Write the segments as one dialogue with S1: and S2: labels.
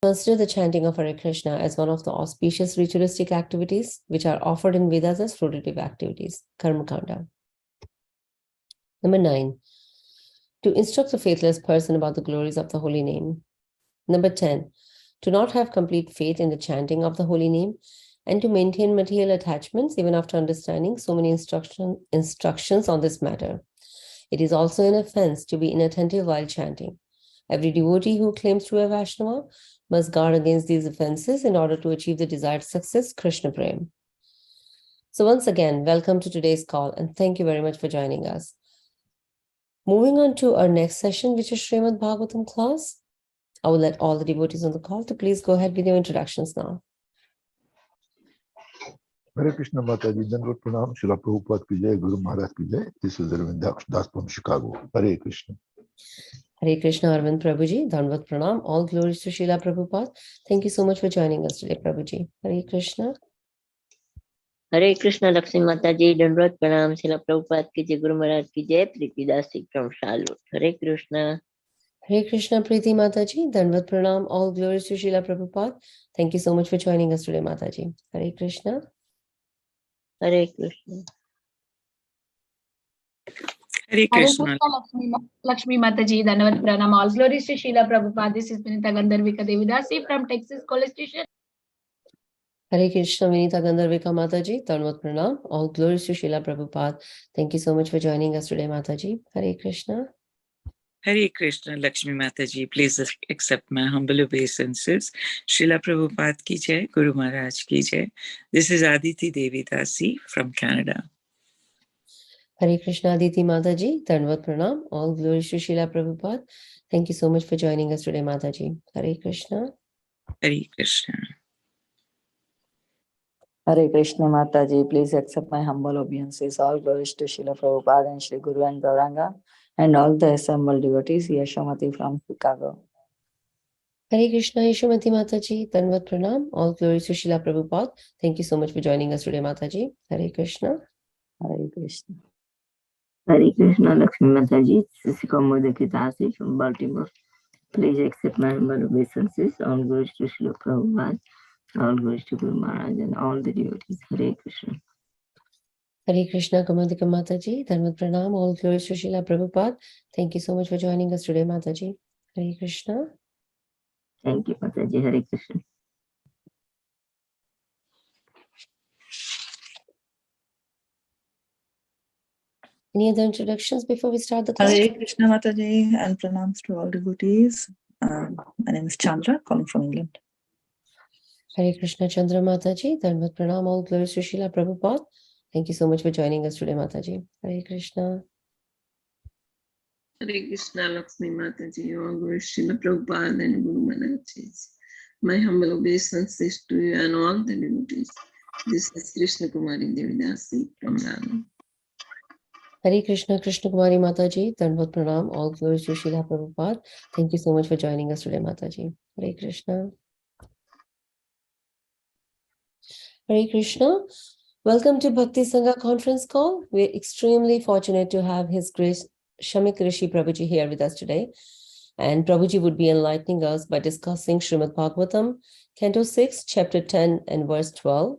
S1: Consider the chanting of Hare Krishna as one of the auspicious ritualistic activities which are offered in Vedas as fruitive activities, Karma Kanda. Number 9, to instruct the faithless person about the glories of the holy name. Number 10, to not have complete faith in the chanting of the holy name and to maintain material attachments even after understanding so many instructions on this matter. It is also an offense to be inattentive while chanting. Every devotee who claims to be a Vaishnava must guard against these offenses in order to achieve the desired success, Krishna Prem. So once again, welcome to today's call and thank you very much for joining us. Moving on to our next session, which is Srimad Bhagavatam class. I will let all the devotees on the call to please go ahead with your introductions now.
S2: Hare Krishna Mataji, Dandavat Pranam, Srila Prabhupada ki jai, Guru Maharaj ki jai. This is Arvind Das from Chicago. Hare Krishna.
S1: Hare Krishna, Arvind Prabhuji, Dandavat Pranam. All glories to Srila Prabhupada. Thank you so much for joining us today, Prabhuji. Hare Krishna.
S3: Hare Krishna, Lakshmi Mataji, Dandavat Pranam, Srila Prabhupada ki jai, Guru Maharaj ki jai, Preeti Dasi from Charlotte. Hare Krishna.
S1: Hare Krishna, Preeti Mataji, Dandavat Pranam. All glories to Srila Prabhupada. Thank you so much for joining us today, Mataji. Hare Krishna.
S3: Hare Krishna.
S4: Hare Krishna, Lakshmi Mataji, Dandavat Pranam. All glories to Srila Prabhupada. This is Vinita Gandharvika Devidasi from Texas College Station.
S1: Hare Krishna, Vinita Gandharvika Mataji, Dandavat Pranam. All glories to Srila Prabhupada. Thank you so much for joining us today, Mataji. Hare Krishna.
S5: Hare Krishna, Lakshmi Mataji, please accept my humble obeisances. Srila Prabhupada ki jai, Guru Maharaj ki jai. This is Aditi Devi Dasi from Canada.
S1: Hare Krishna, Aditi Mataji, Dandavat Pranam. All glories to Srila Prabhupada. Thank you so much for joining us today, Mataji. Hare Krishna.
S5: Hare Krishna.
S6: Hare Krishna Mataji, please accept my humble obeisances. All glories to Srila Prabhupada and Sri Guru and Gauranga and all the assembled devotees. Yashamati from Chicago.
S1: Hare Krishna, Yeshwamati Mataji, Dandavat Pranam. All glories to Srila Prabhupada. Thank you so much for joining us today, Mataji. Hare Krishna.
S6: Hare Krishna.
S3: Hare Krishna, Lakshmi Mataji, Sisikamodaki Dasi from Baltimore. Please accept my humble obeisances. All glories to Srila Prabhupada. All glories to Guru Maharaj and all the devotees. Hare Krishna.
S1: Hare Krishna, Kamadika Mataji, Dandavat Pranam. All glories to Srila Prabhupada. Thank you so much for joining us today, Mataji. Hare Krishna.
S3: Thank you, Mataji. Hare Krishna.
S1: Any other introductions before we start the class?
S7: Hare Krishna Mataji and pranams to all devotees. My name is Chandra, calling from England.
S1: Hare Krishna, Chandra Mataji, Dandavat Pranam. All glories to Srila Prabhupada. Thank you so much for joining us today, Mataji. Hare Krishna.
S8: Hare Krishna, Lakshmi Mataji, all glories to Srila Prabhupada and Guru Maharaj. My humble obeisances to you and all the devotees. This is Krishna Kumari Devidasi from Rana.
S1: Hare Krishna, Krishna Kumari Mataji, Dandavat Pranam. All glories to Srila Prabhupada. Thank you so much for joining us today, Mataji. Hare Krishna. Hare Krishna. Welcome to Bhakti Sangha conference call. We're extremely fortunate to have His Grace Samik Rishi Prabhuji here with us today. And Prabhuji would be enlightening us by discussing Srimad Bhagavatam, Canto 6, Chapter 10 and verse 12.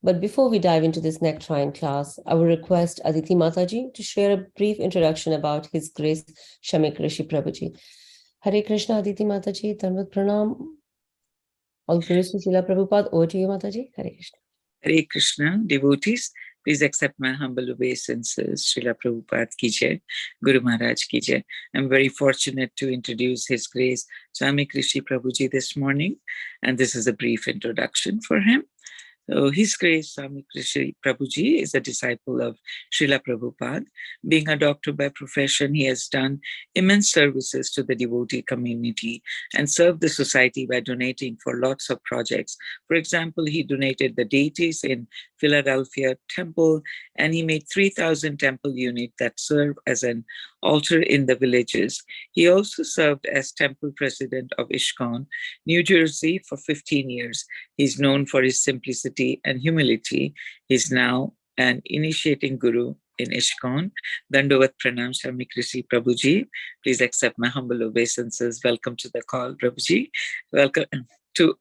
S1: But before we dive into this nectarine class, I will request Aditi Mataji to share a brief introduction about His Grace Samik Rishi Prabhuji. Hare Krishna, Aditi Mataji, Dandavat Pranam. All glories to Srila Prabhupada. Over to you, Mataji. Hare Krishna.
S5: Hare Krishna, devotees, please accept my humble obeisances. Srila Prabhupada ki jai, Guru Maharaj ki jai. I'm very fortunate to introduce His Grace Samik Rishi Prabhuji this morning, and this is a brief introduction for him. So His Grace Samik Rishi Prabhuji is a disciple of Srila Prabhupada. Being a doctor by profession, he has done immense services to the devotee community and served the society by donating for lots of projects. For example, he donated the deities in Philadelphia temple, and he made 3,000 temple units that serve as an altar in the villages. He also served as temple president of ISKCON, New Jersey for 15 years. He's known for his simplicity and humility. He's now an initiating guru in ISKCON. Dandavat Pranam, Samik Rishi Prabhu ji. Please accept my humble obeisances. Welcome to the call, Prabhuji. Welcome to,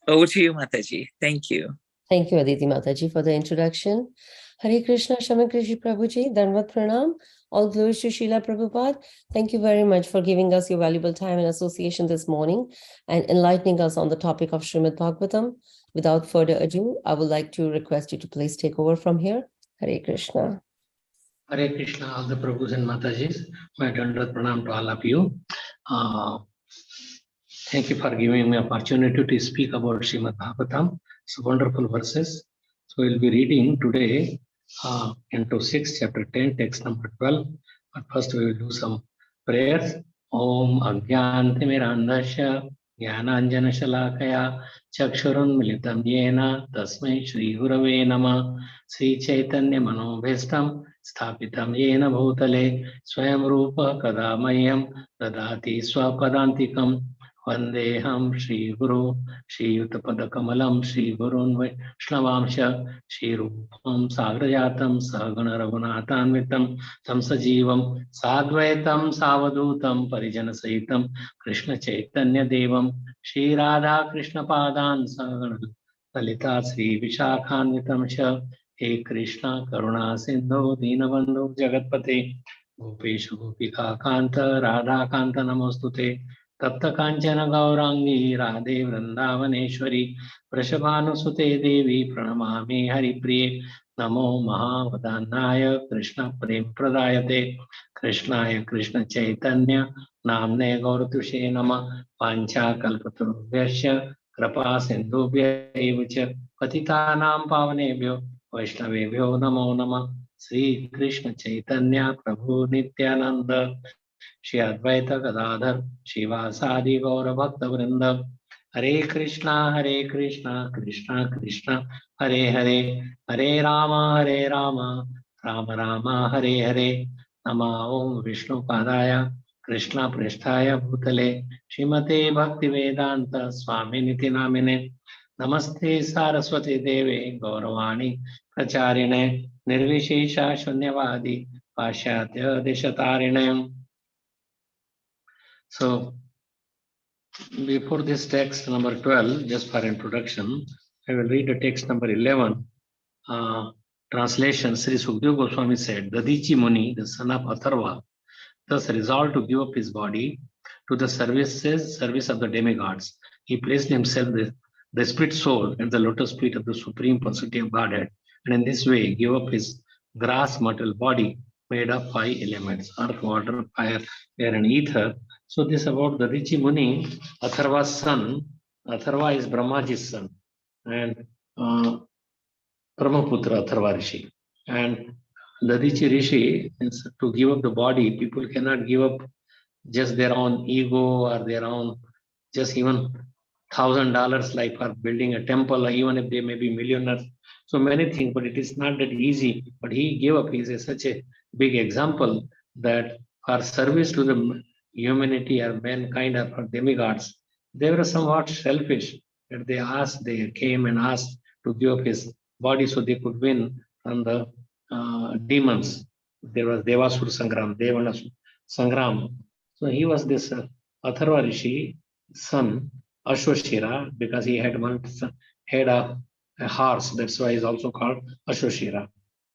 S5: over to you, Mataji. Thank you.
S1: Thank you, Aditi Mataji, for the introduction. Hare Krishna, Samik Rishi Prabhuji, Dandavat Pranam. All glories to Srila Prabhupada. Thank you very much for giving us your valuable time and association this morning and enlightening us on the topic of Srimad Bhagavatam. Without further ado, I would like to request you to please take over from here. Hare Krishna.
S9: Hare Krishna, all the Prabhus and Matajis. My Dandavat Pranam to all of you. Thank you for giving me opportunity to speak about Srimad Bhagavatam. It's wonderful verses. So we'll be reading today into 6, chapter 10, text number 12. But first we will do some prayers. Om Agyantimirandasya Jnananjana Shalakaya Chakshurun Militam Yena Tasmai Shri Gurave Nama Sri Chaitanya Manobhestam Sthapitam Yena Bhutale Swayam Rupa Kadamayam Dadati Swapadantikam Vandeham Shri Guru Shri Yuttapadakamalam Shri Gurun Vaishnavamsha Shri Rupam Sagrajatam Sagana Raghunathanvitam Tamsajivam Sadvaitam Savadutam Parijana Sahitam Krishna Chaitanya Devam Shri Radha Krishna Padan Sagana Lalita Sri Vishakhanvitam Sha He Krishna Karuna Sindhu Dinabandhu Jagatpate Gopesha Gopika Kanta Radha Kanta Namostute Tapta Kanchana Gaurangi Radhe Vrindavaneshwari Vrashabhanusute Devi Pranamami Haripriye Namo Mahavadannaya Krishna Prem Pradayate Krishnaya Krishna Chaitanya Namne Gauratushe Nama Pancha Kalpatarubhyasya Krapa Sindhubhya Evacha Patitanam Pavanebhyo Vaishnavebhyo Namo Nama Sri Krishna Chaitanya Prabhu Nityananda Shri Advaita Gadadhar Shivasadi Gaura Bhakta Vrinda Hare Krishna Krishna Krishna Hare Hare Hare Rama Rama Rama Hare Hare Nama Om Vishnu Padaya Krishna Pristhaya Bhutale Srimate Bhakti Vedanta Swami Niti Namine Namaste Saraswati Deve Gauravani Pracharine Nirvishesha Shunyavadi Pashyatya Deshatarine. So, before this text number 12, just for introduction, I will read the text number 11. Translation, Sri Sukadeva Goswami said, Dadichi Muni, the son of Atharva, thus resolved to give up his body to the service of the demigods. He placed himself, the spirit soul, at the lotus feet of the Supreme Personality of Godhead, and in this way gave up his grass mortal body made of 5 elements, earth, water, fire, air, and ether. So this about the Dadichi Muni, Atharva's son. Atharva is Brahmaji's son, and Brahmaputra Atharva Rishi. And Dadichi Rishi is to give up the body. People cannot give up just their own ego or their own, just even $1,000 like for building a temple, even if they may be millionaires. So many things, but it is not that easy. But he gave up. He is such a big example that for service to the humanity or mankind or for demigods, they were somewhat selfish. That they came and asked to give up his body so they could win from the demons. There was Devasur Sangram, Devanasur Sangram. So he was this Atharva Rishi son, Ashwashira, because he had one head of a horse. That's why he's also called Ashwashira.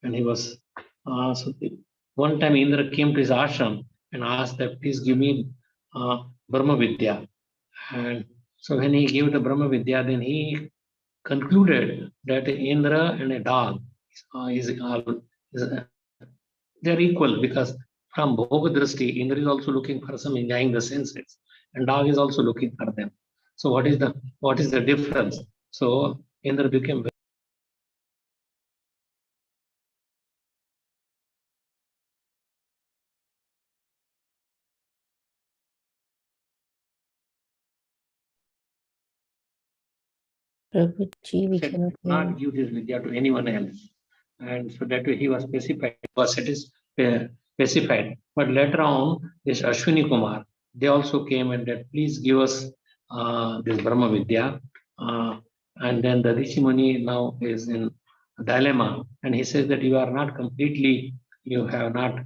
S9: And he was, one time Indra came to his ashram and asked that, please give me Brahma Vidya. And so when he gave the Brahma Vidya, then he concluded that Indra and a dog they're equal, because from Bhoga Drishti, Indra is also looking for some enjoying the senses, and dog is also looking for them. So what is the difference? So Indra became
S1: Prabhuji, we cannot
S9: not give this Vidya to anyone else. And so that way he was specified. But later on, this Ashwini Kumar, they also came and that, please give us this Brahma Vidya. And then the Rishi Muni now is in a dilemma, and he says that you are not completely you have not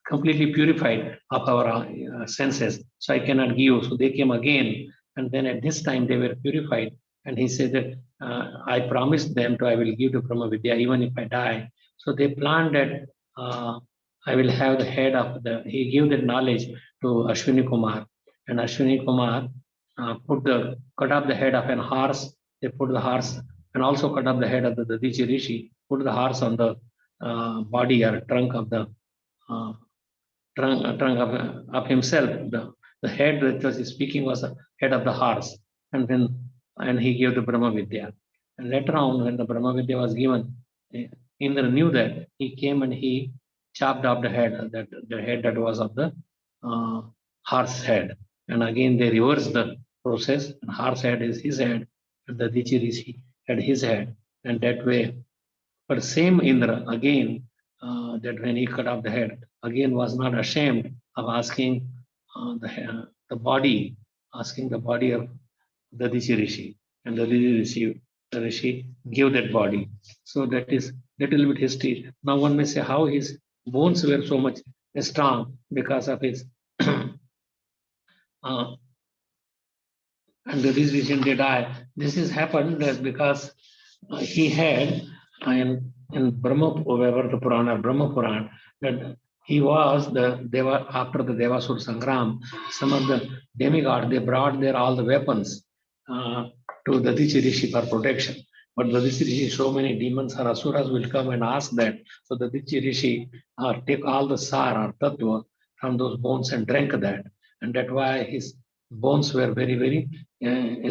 S9: completely purified of our senses, so I cannot give you. So they came again, and then at this time they were purified. And he said that I promised them I will give to Brahma Vidya even if I die. So they planned that I will have the head of he gave that knowledge to Ashwini Kumar, and Ashwini Kumar cut off the head of an horse. They put the horse and also cut off the head of the Dadichi Rishi, put the horse on the body or trunk of the trunk of himself. The head that was speaking was the head of the horse, and he gave the Brahma Vidya. And later on, when the Brahma Vidya was given, Indra knew that. He came and he chopped off the head that was of the horse head. And again they reversed the process. And horse head is his head, and the Dichi Rishi had his head, and that way. But same Indra again, that when he cut off the head, again was not ashamed of asking the body, asking the body of the Dichi Rishi, and the Rishi gave that body. So that is little bit history. Now one may say how his bones were so much strong because of his and the reason they die. This has happened because he had in Brahma, wherever the Purana, Brahma Purana, that he was after the Devasur Sangram, some of the demigods, they brought there all the weapons to the Dichi Rishi for protection. But the Dichi Rishi, so many demons or asuras will come and ask that. So the Dichi Rishi take all the sar or tattva from those bones and drank that. And that's why his bones were very, very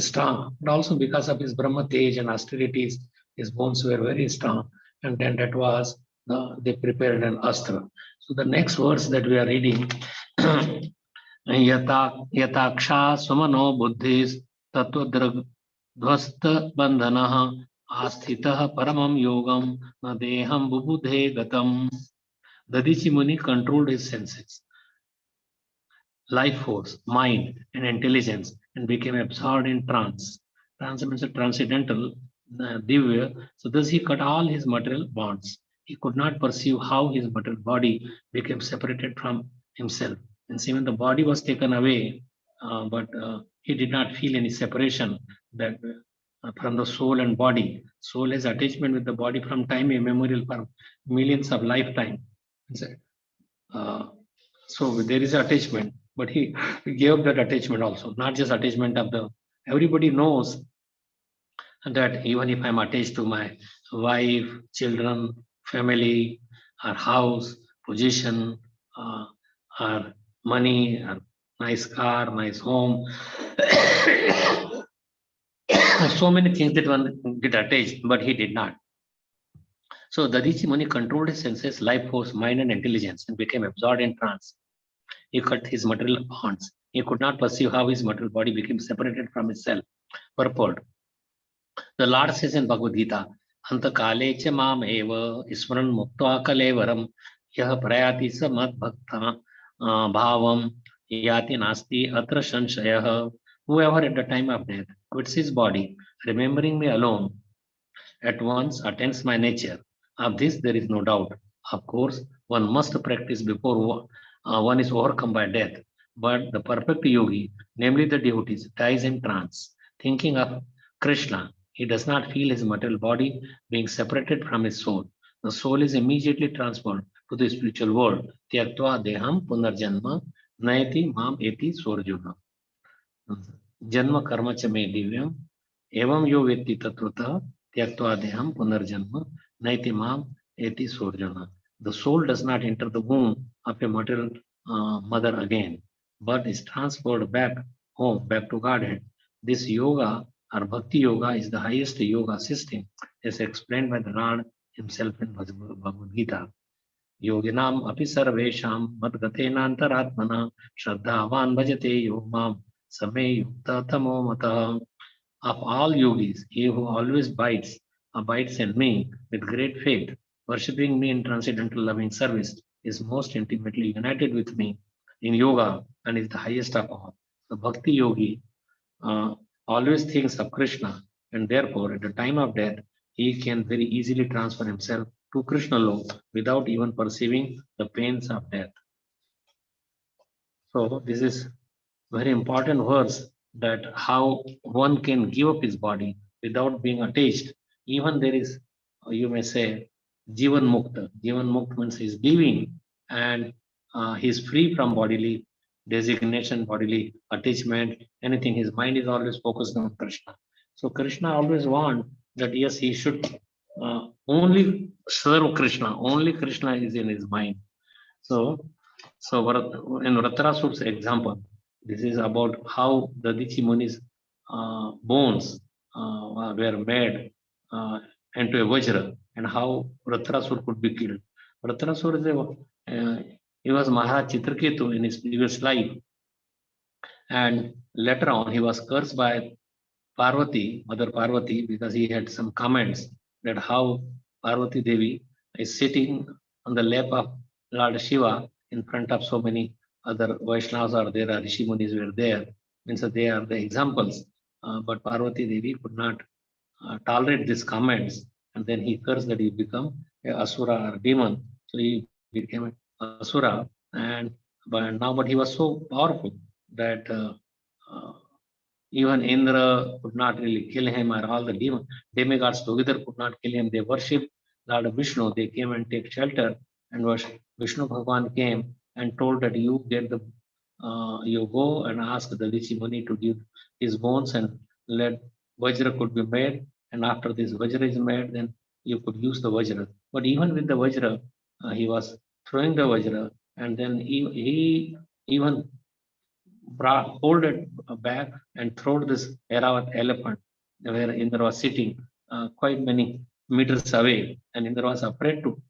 S9: strong. And also because of his Brahma Tej and austerities, his bones were very strong. And then that was, they prepared an astra. So the next verse that we are reading, Yataksha Sumano Buddhis Tattva Dhvasta Bandhanaha Asthitah Paramam Yogam Nadeham Bubudhe Gatam. Dadichi Muni controlled his senses, life force, mind, and intelligence, and became absorbed in trance. Trance means a transcendental, divya. So thus he cut all his material bonds. He could not perceive how his material body became separated from himself. And even the body was taken away, but he did not feel any separation that from the soul and body. Soul has attachment with the body from time immemorial, for millions of lifetime. So there is attachment, but he gave that attachment also, not just attachment of the. Everybody knows that even if I'm attached to my wife, children, family, or house, position, or money, or nice car, nice home, so many things that one get attached, but he did not. So Dadichi Muni controlled his senses, life force, mind, and intelligence, and became absorbed in trance. He cut his material bonds. He could not perceive how his material body became separated from itself. Purport. The Lord says in Bhagavad Gita, Anta kale cha mam eva ismaran muktva kalevaram yah prayati sa mad bhakta bhavam yati nasti atra sanshayah. Whoever at the time of death quits his body, remembering me alone, at once attains my nature. Of this there is no doubt. Of course, one must practice before one is overcome by death. But the perfect yogi, namely the devotees, dies in trance, thinking of Krishna. He does not feel his material body being separated from his soul. The soul is immediately transferred to the spiritual world. Tyaktva deham punarjanma nayati mam eti swarjuna. Janma karma cha me divyam evam yo vetti tatvata tyaktva deham punarjanma nayati mam eti swarjuna. The soul does not enter the womb of a material mother again, but is transferred back home, back to Godhead. This yoga or bhakti yoga is the highest yoga system, as explained by the Lord himself in Bhagavad Gita. Yoginam api sarvesham madgatena antaratmana shraddhavan bhajate yogam same yukta tamo mata. Of all yogis, he who always abides in me with great faith, worshipping me in transcendental loving service, is most intimately united with me in yoga and is the highest of all. The bhakti yogi always thinks of Krishna, and therefore at the time of death he can very easily transfer himself to Krishna Lok without even perceiving the pains of death. So this is very important verse, that how one can give up his body without being attached. Even there is, you may say, Jivan Mukta. Jivan Mukta means he's living and he's free from bodily designation, bodily attachment, anything. His mind is always focused on Krishna. So Krishna always wants that, yes, he should only serve Krishna. Only Krishna is in his mind. So in Vratrasur's example, this is about how the Dichi Muni's bones were made into a Vajra, and how Vratrasur could be killed. Vratrasur is he was Maharaj Chitraketu in his previous life, and later on he was cursed by Parvati, Mother Parvati, because he had some comments that how Parvati Devi is sitting on the lap of Lord Shiva in front of so many other Vaishnavas are there, Rishi Munis were there, means that they are the examples. But Parvati Devi could not tolerate these comments, and then he cursed that he become a Asura or demon. So he became an Asura, and but he was so powerful that even Indra could not really kill him, or all the demigods together could not kill him. They worshipped Lord Vishnu. They came and take shelter, and Vishnu Bhagavan came and told that you get the you go and ask the Rishi Muni to give his bones and let Vajra could be made. And after this Vajra is made, then you could use the Vajra. But even with the Vajra, he was throwing the Vajra, and then he even hold it back and throw this Eravat elephant where Indra was sitting quite many meters away, and Indra was afraid to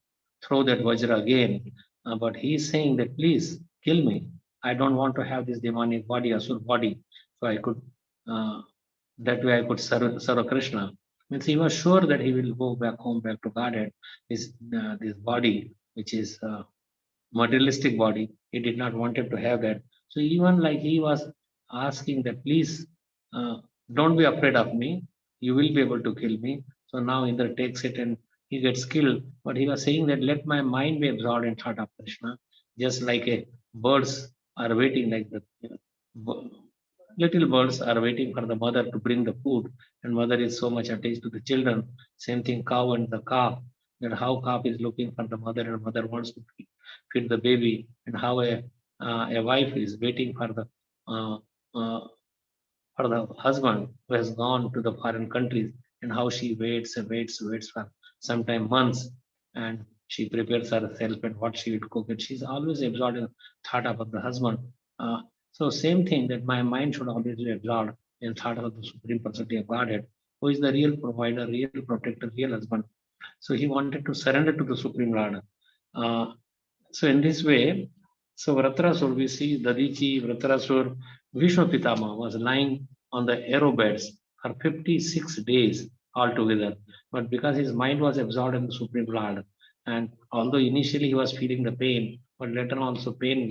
S9: throw that Vajra again. But he is saying that, please kill me. I don't want to have this demonic body, Asur body. So I could, that way I could serve Krishna. Means he was sure that he will go back home, back to Godhead. This body, which is materialistic body, he did not wanted to have that. So even like he was asking that, please don't be afraid of me. You will be able to kill me. So now Indra takes it and he gets killed. But he was saying that let my mind be absorbed in thought of Krishna, just like a birds are waiting, like the little birds are waiting for the mother to bring the food, and mother is so much attached to the children. Same thing, cow and the calf, that how calf is looking for the mother, and mother wants to feed the baby, and how a wife is waiting for the husband who has gone to the foreign countries, and how she waits and waits for sometime months, and she prepares herself and what she will cook, and she's always absorbed in thought about the husband. So same thing, that my mind should always be absorbed in thought of the Supreme Personality of Godhead, who is the real provider, real protector, real husband. So he wanted to surrender to the Supreme Lord. So in this way, so Vratrasur, we see Dadichi, Vratrasur, Vishnu Pitama was lying on the arrow beds for 56 days altogether. But because his mind was absorbed in the Supreme Lord, and although initially he was feeling the pain, but later on also pain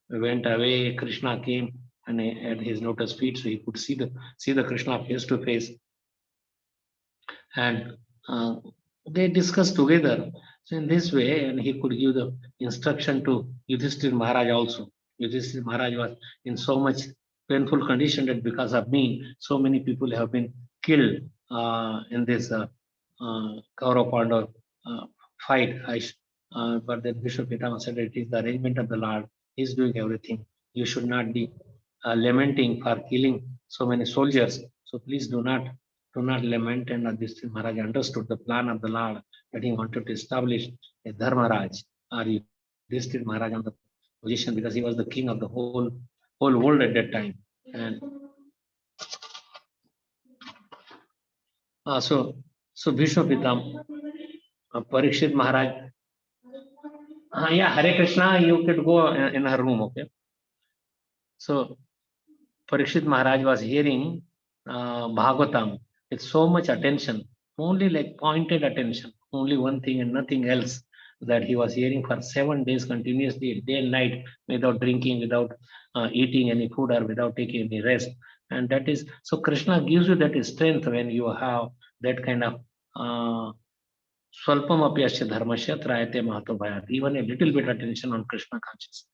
S9: went away. Krishna came and at his lotus feet, so he could see the Krishna face to face, and they discussed together. So in this way, and he could give the instruction to Yudhishthira Maharaj also. Yudhishthira Maharaj was in so much painful condition that because of me, so many people have been killed in this Kaurav-Pandav fight. But then Bishop Pitama said it is the arrangement of the Lord. He is doing everything. You should not be lamenting for killing so many soldiers. So please do not lament. And Yudhishthira Maharaj understood the plan of the Lord, that he wanted to establish a Dharmaraj, or Yudhishthira Maharaj on the position, because he was the king of the whole world at that time. And so Bhishma Pitam, Parikshit Maharaj, yeah, Hare Krishna, you could go in her room, okay? So Parikshit Maharaj was hearing Bhagavatam with so much attention, only like pointed attention, only one thing and nothing else, that he was hearing for 7 days continuously, day and night, without drinking, without eating any food, or without taking any rest. And that is, so Krishna gives you that strength when you have that kind of Swalpam apyasya dharmasya trayate mahato bhayat. Even a little bit attention on Krishna consciousness.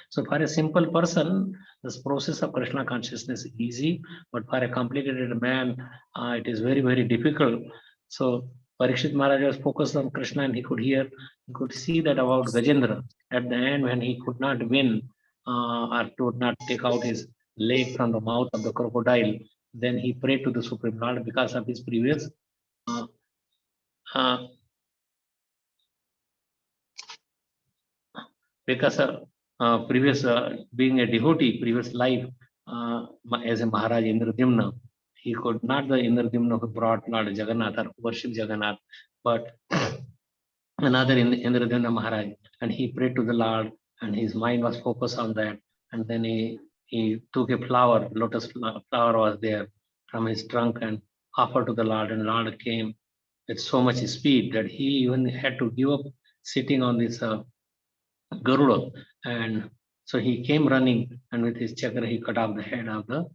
S9: So for a simple person, this process of Krishna consciousness is easy, but for a complicated man, it is very, very difficult. So Parikshit Maharaj was focused on Krishna, and he could see that about Gajendra. At the end, when he could not win or could not take out his leg from the mouth of the crocodile, then he prayed to the Supreme Lord because of his previous uh, because previous being a devotee, previous life as a Maharaj Indradyumna, he could not the Indradyumna who brought Lord Jagannath or worship Jagannath, but another Indradyumna Maharaj, and he prayed to the Lord, and his mind was focused on that, and then he took a flower, lotus flower was there from his trunk and offered to the Lord, and Lord came with so much speed that he even had to give up sitting on this Garuda, and so he came running, and with his chakra he cut off the head of the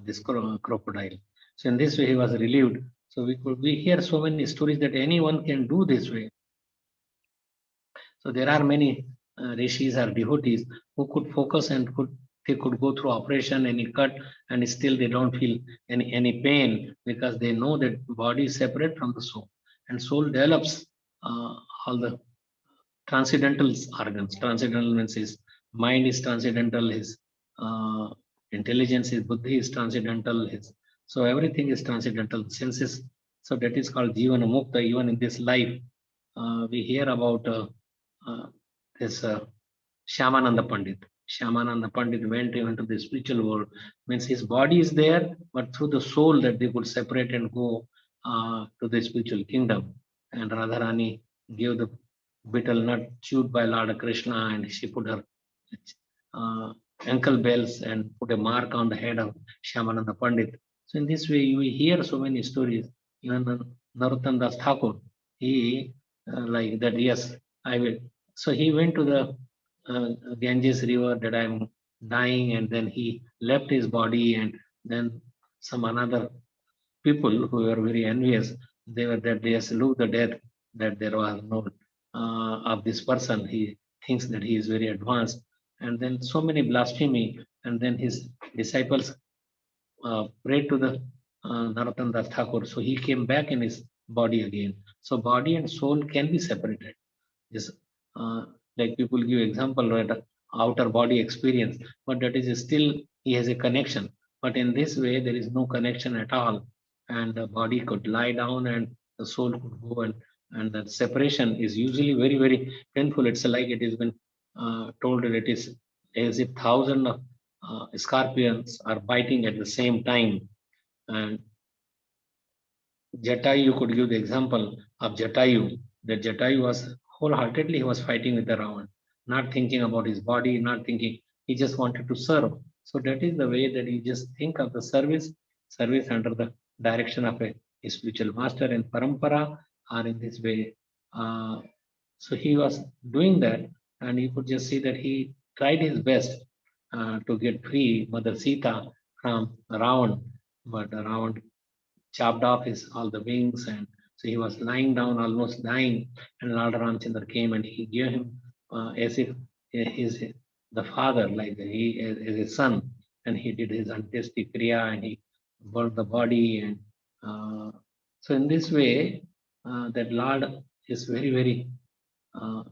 S9: this crocodile. So in this way he was relieved. So we hear so many stories that anyone can do this way. So there are many rishis or devotees who could focus and they could go through operation, any cut, and still they don't feel any pain because they know that body is separate from the soul, and soul develops all the transcendental organs. Transcendental means his mind is transcendental, his intelligence, his buddhi is transcendental, his so everything is transcendental. Senses. So that is called Jivana Mukta. Even in this life, we hear about this Shyamananda Pandit. Shyamananda Pandit went even to the spiritual world. Means his body is there, but through the soul that they could separate and go to the spiritual kingdom. And Radharani gave the betel nut chewed by Lord Krishna, and she put her ankle bells and put a mark on the head of Shyamananda Pandit. So in this way, we hear so many stories. Even Narottam Das Thakur, he like that, yes, I will. So he went to the Ganges river that I'm dying, and then he left his body, and then some another people who were very envious, they were that they salute the death, that there was no of this person. He thinks that he is very advanced, and then so many blasphemy, and then his disciples prayed to the Narottam Das Thakur, so he came back in his body again. So body and soul can be separated. Yes, like people give example that outer body experience, but that is still he has a connection. But in this way, there is no connection at all, and the body could lie down and the soul could go, and that separation is usually very, very painful. It's like it has been told that it is as if thousands of scorpions are biting at the same time. And Jatayu, you could give the example of Jatayu, that Jatayu was wholeheartedly, he was fighting with the Ravan, not thinking about his body, not thinking, he just wanted to serve. So that is the way that you just think of the service under the direction of a spiritual master and parampara, or in this way. So he was doing that, and you could just see that he tried his best to get free Mother Sita from Ravan, but Ravan chopped off his all the wings, and so he was lying down almost dying, and Lord Ramchandra came and he gave him as if his the father, like he as his son, and he did his Antyesti Kriya, and he burned the body, and so in this way that Lord is very, very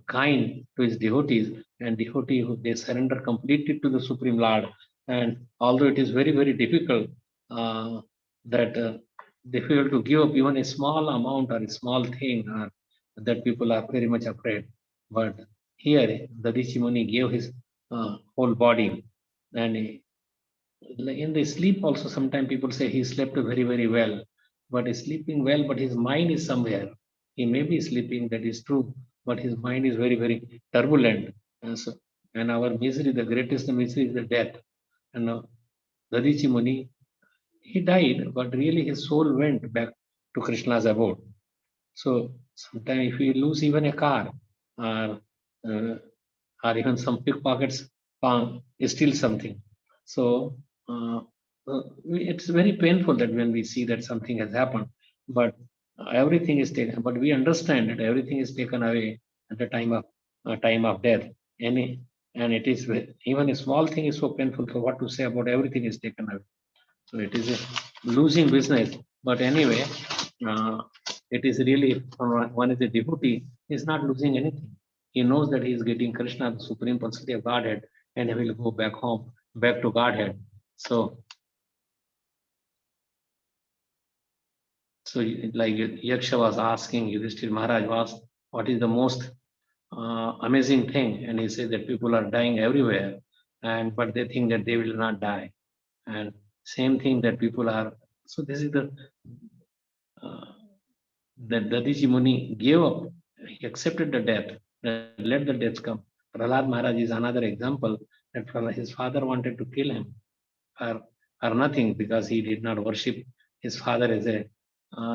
S9: kind to his devotees, and devotee who they surrender completely to the Supreme Lord. And although it is very, very difficult that they feel to give up even a small amount or a small thing, that people are very much afraid. But here, the Rishi Muni gave his whole body, and in the sleep also, sometimes people say he slept very, very well, but he's sleeping well, but his mind is somewhere. He may be sleeping, that is true, but his mind is very, very turbulent. And our misery, the greatest misery is the death. And the Rishi Muni, he died, but really his soul went back to Krishna's abode. So sometimes if you lose even a car, or even some pickpockets steal something. So it's very painful that when we see that something has happened, but everything is taken, but we understand that everything is taken away at the time of death. And it is even a small thing is so painful. So what to say about everything is taken away? So it is a losing business. But anyway, it is really, one is a devotee, he is not losing anything. He knows that he is getting Krishna, the Supreme Personality of Godhead, and he will go back home, back to Godhead. So like Yaksha was asking Yudhishthira Maharaj was, what is the most amazing thing? And he said that people are dying everywhere, but they think that they will not die. And same thing that people are. So this is the that Dadiji Muni gave up. He accepted the death. Let the death come. Prahlad Maharaj is another example that his father wanted to kill him or nothing, because he did not worship his father as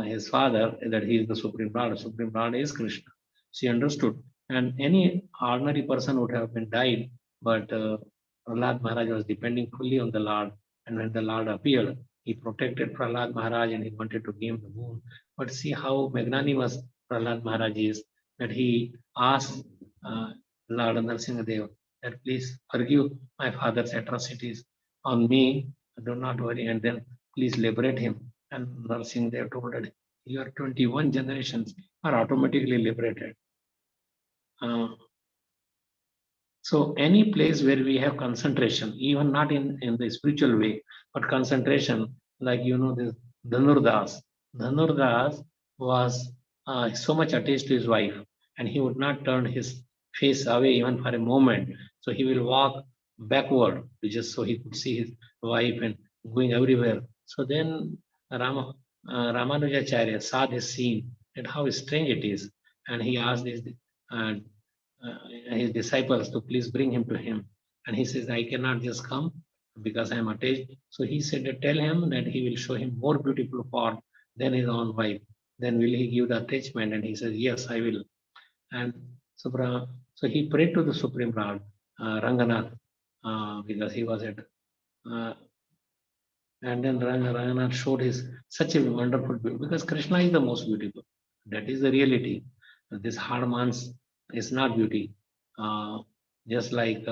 S9: his father, that he is the Supreme Lord. Supreme Lord is Krishna. She understood. And any ordinary person would have been died, but Prahlad Maharaj was depending fully on the Lord. And when the Lord appeared, he protected Prahlad Maharaj and he wanted to give him the moon. But see how magnanimous Prahlad Maharaj is, that he asked Lord Narasimhadev that please forgive my father's atrocities on me, do not worry, and then please liberate him. And Narasimhadev told that your 21 generations are automatically liberated. So any place where we have concentration, even not in the spiritual way, but concentration, like this Dhanurdas. Dhanurdas was so much attached to his wife, and he would not turn his face away even for a moment. So he will walk backward just so he could see his wife and going everywhere. So then Ramanujacharya saw this scene and how strange it is, and he asked his disciples to please bring him to him. And he says, I cannot just come because I am attached. So he said, tell him that he will show him more beautiful form than his own wife. Then will he give the attachment? And he says, yes, I will. And so he prayed to the Supreme Lord, Ranganath, because he was at, and then Ranganath showed his such a wonderful beauty, because Krishna is the most beautiful. That is the reality. This Harmans is not beauty. Just like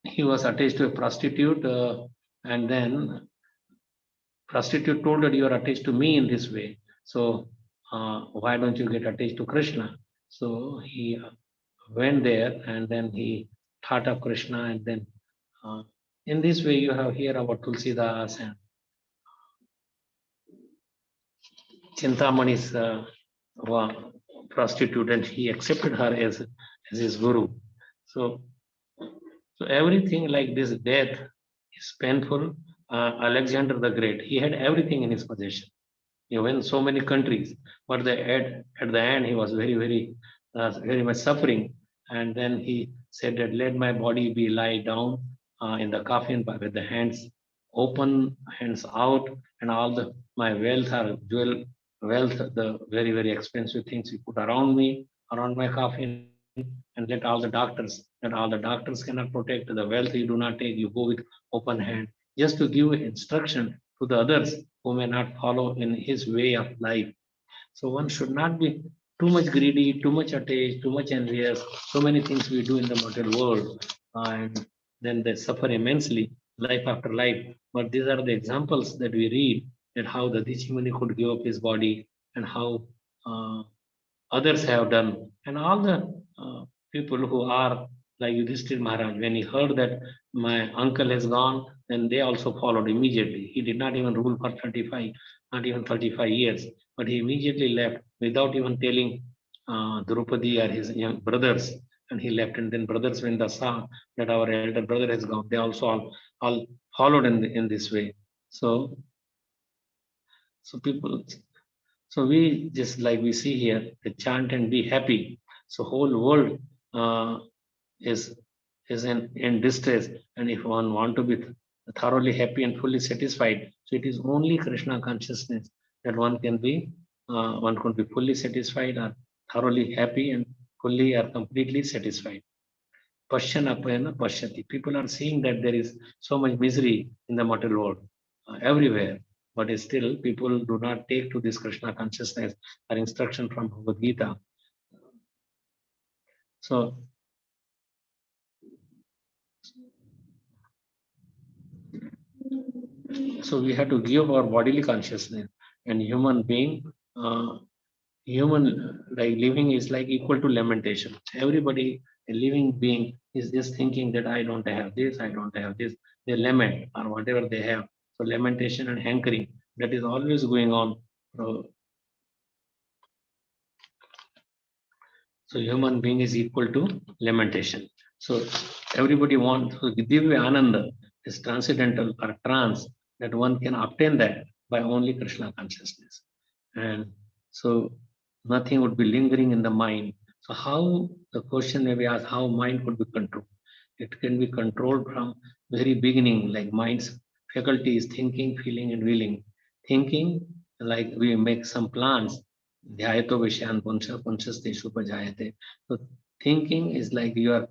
S9: he was attached to a prostitute, and then prostitute told that you are attached to me in this way. So why don't you get attached to Krishna? So he went there and then he thought of Krishna, and then in this way you have here about Tulsidas and Chintamani's prostitute, and he accepted her as his guru. So everything like this death is painful. Alexander the Great, he had everything in his possession. He went so many countries, but at the end he was very much suffering. And then he said that let my body be lie down in the coffin with the hands open, hands out, and all my wealth or jewel wealth, the very expensive things you put around me, around my coffin, and let all the doctors cannot protect the wealth you do not take. You go with open hand, just to give instruction to the others who may not follow in his way of life. So one should not be too much greedy, too much attached, too much envious. So many things we do in the material world, and then they suffer immensely, life after life. But these are the examples that we read, that how the Dishimuni could give up his body, and how others have done, and all the people who are like Yudhishthira Maharaj, when he heard that my uncle has gone, then they also followed immediately. He did not even rule for 35 years, but he immediately left without even telling Draupadi or his young brothers, and he left. And then brothers, when they saw that our elder brother has gone, they also all followed in this way. So people. So we just like we see here, the chant and be happy. So whole world is in distress, and if one want to be thoroughly happy and fully satisfied, so it is only Krishna consciousness that one could be fully satisfied or thoroughly happy and fully or completely satisfied. Pasyanapayana pashyati. People are seeing that there is so much misery in the material world. everywhere. But still, people do not take to this Krishna consciousness or instruction from Bhagavad Gita. So we have to give our bodily consciousness, and human being, human like living is like equal to lamentation. Everybody, a living being, is just thinking that I don't have this, I don't have this. They lament or whatever they have. So lamentation and hankering, that is always going on. So human being is equal to lamentation. So everybody wants to Divya Ananda is transcendental or trance, that one can obtain that by only Krishna consciousness. And so nothing would be lingering in the mind. So how, the question may be asked, how mind could be controlled? It can be controlled from very beginning, like mind's faculties, thinking, feeling, and willing. Thinking, like we make some plans. So thinking is like you are,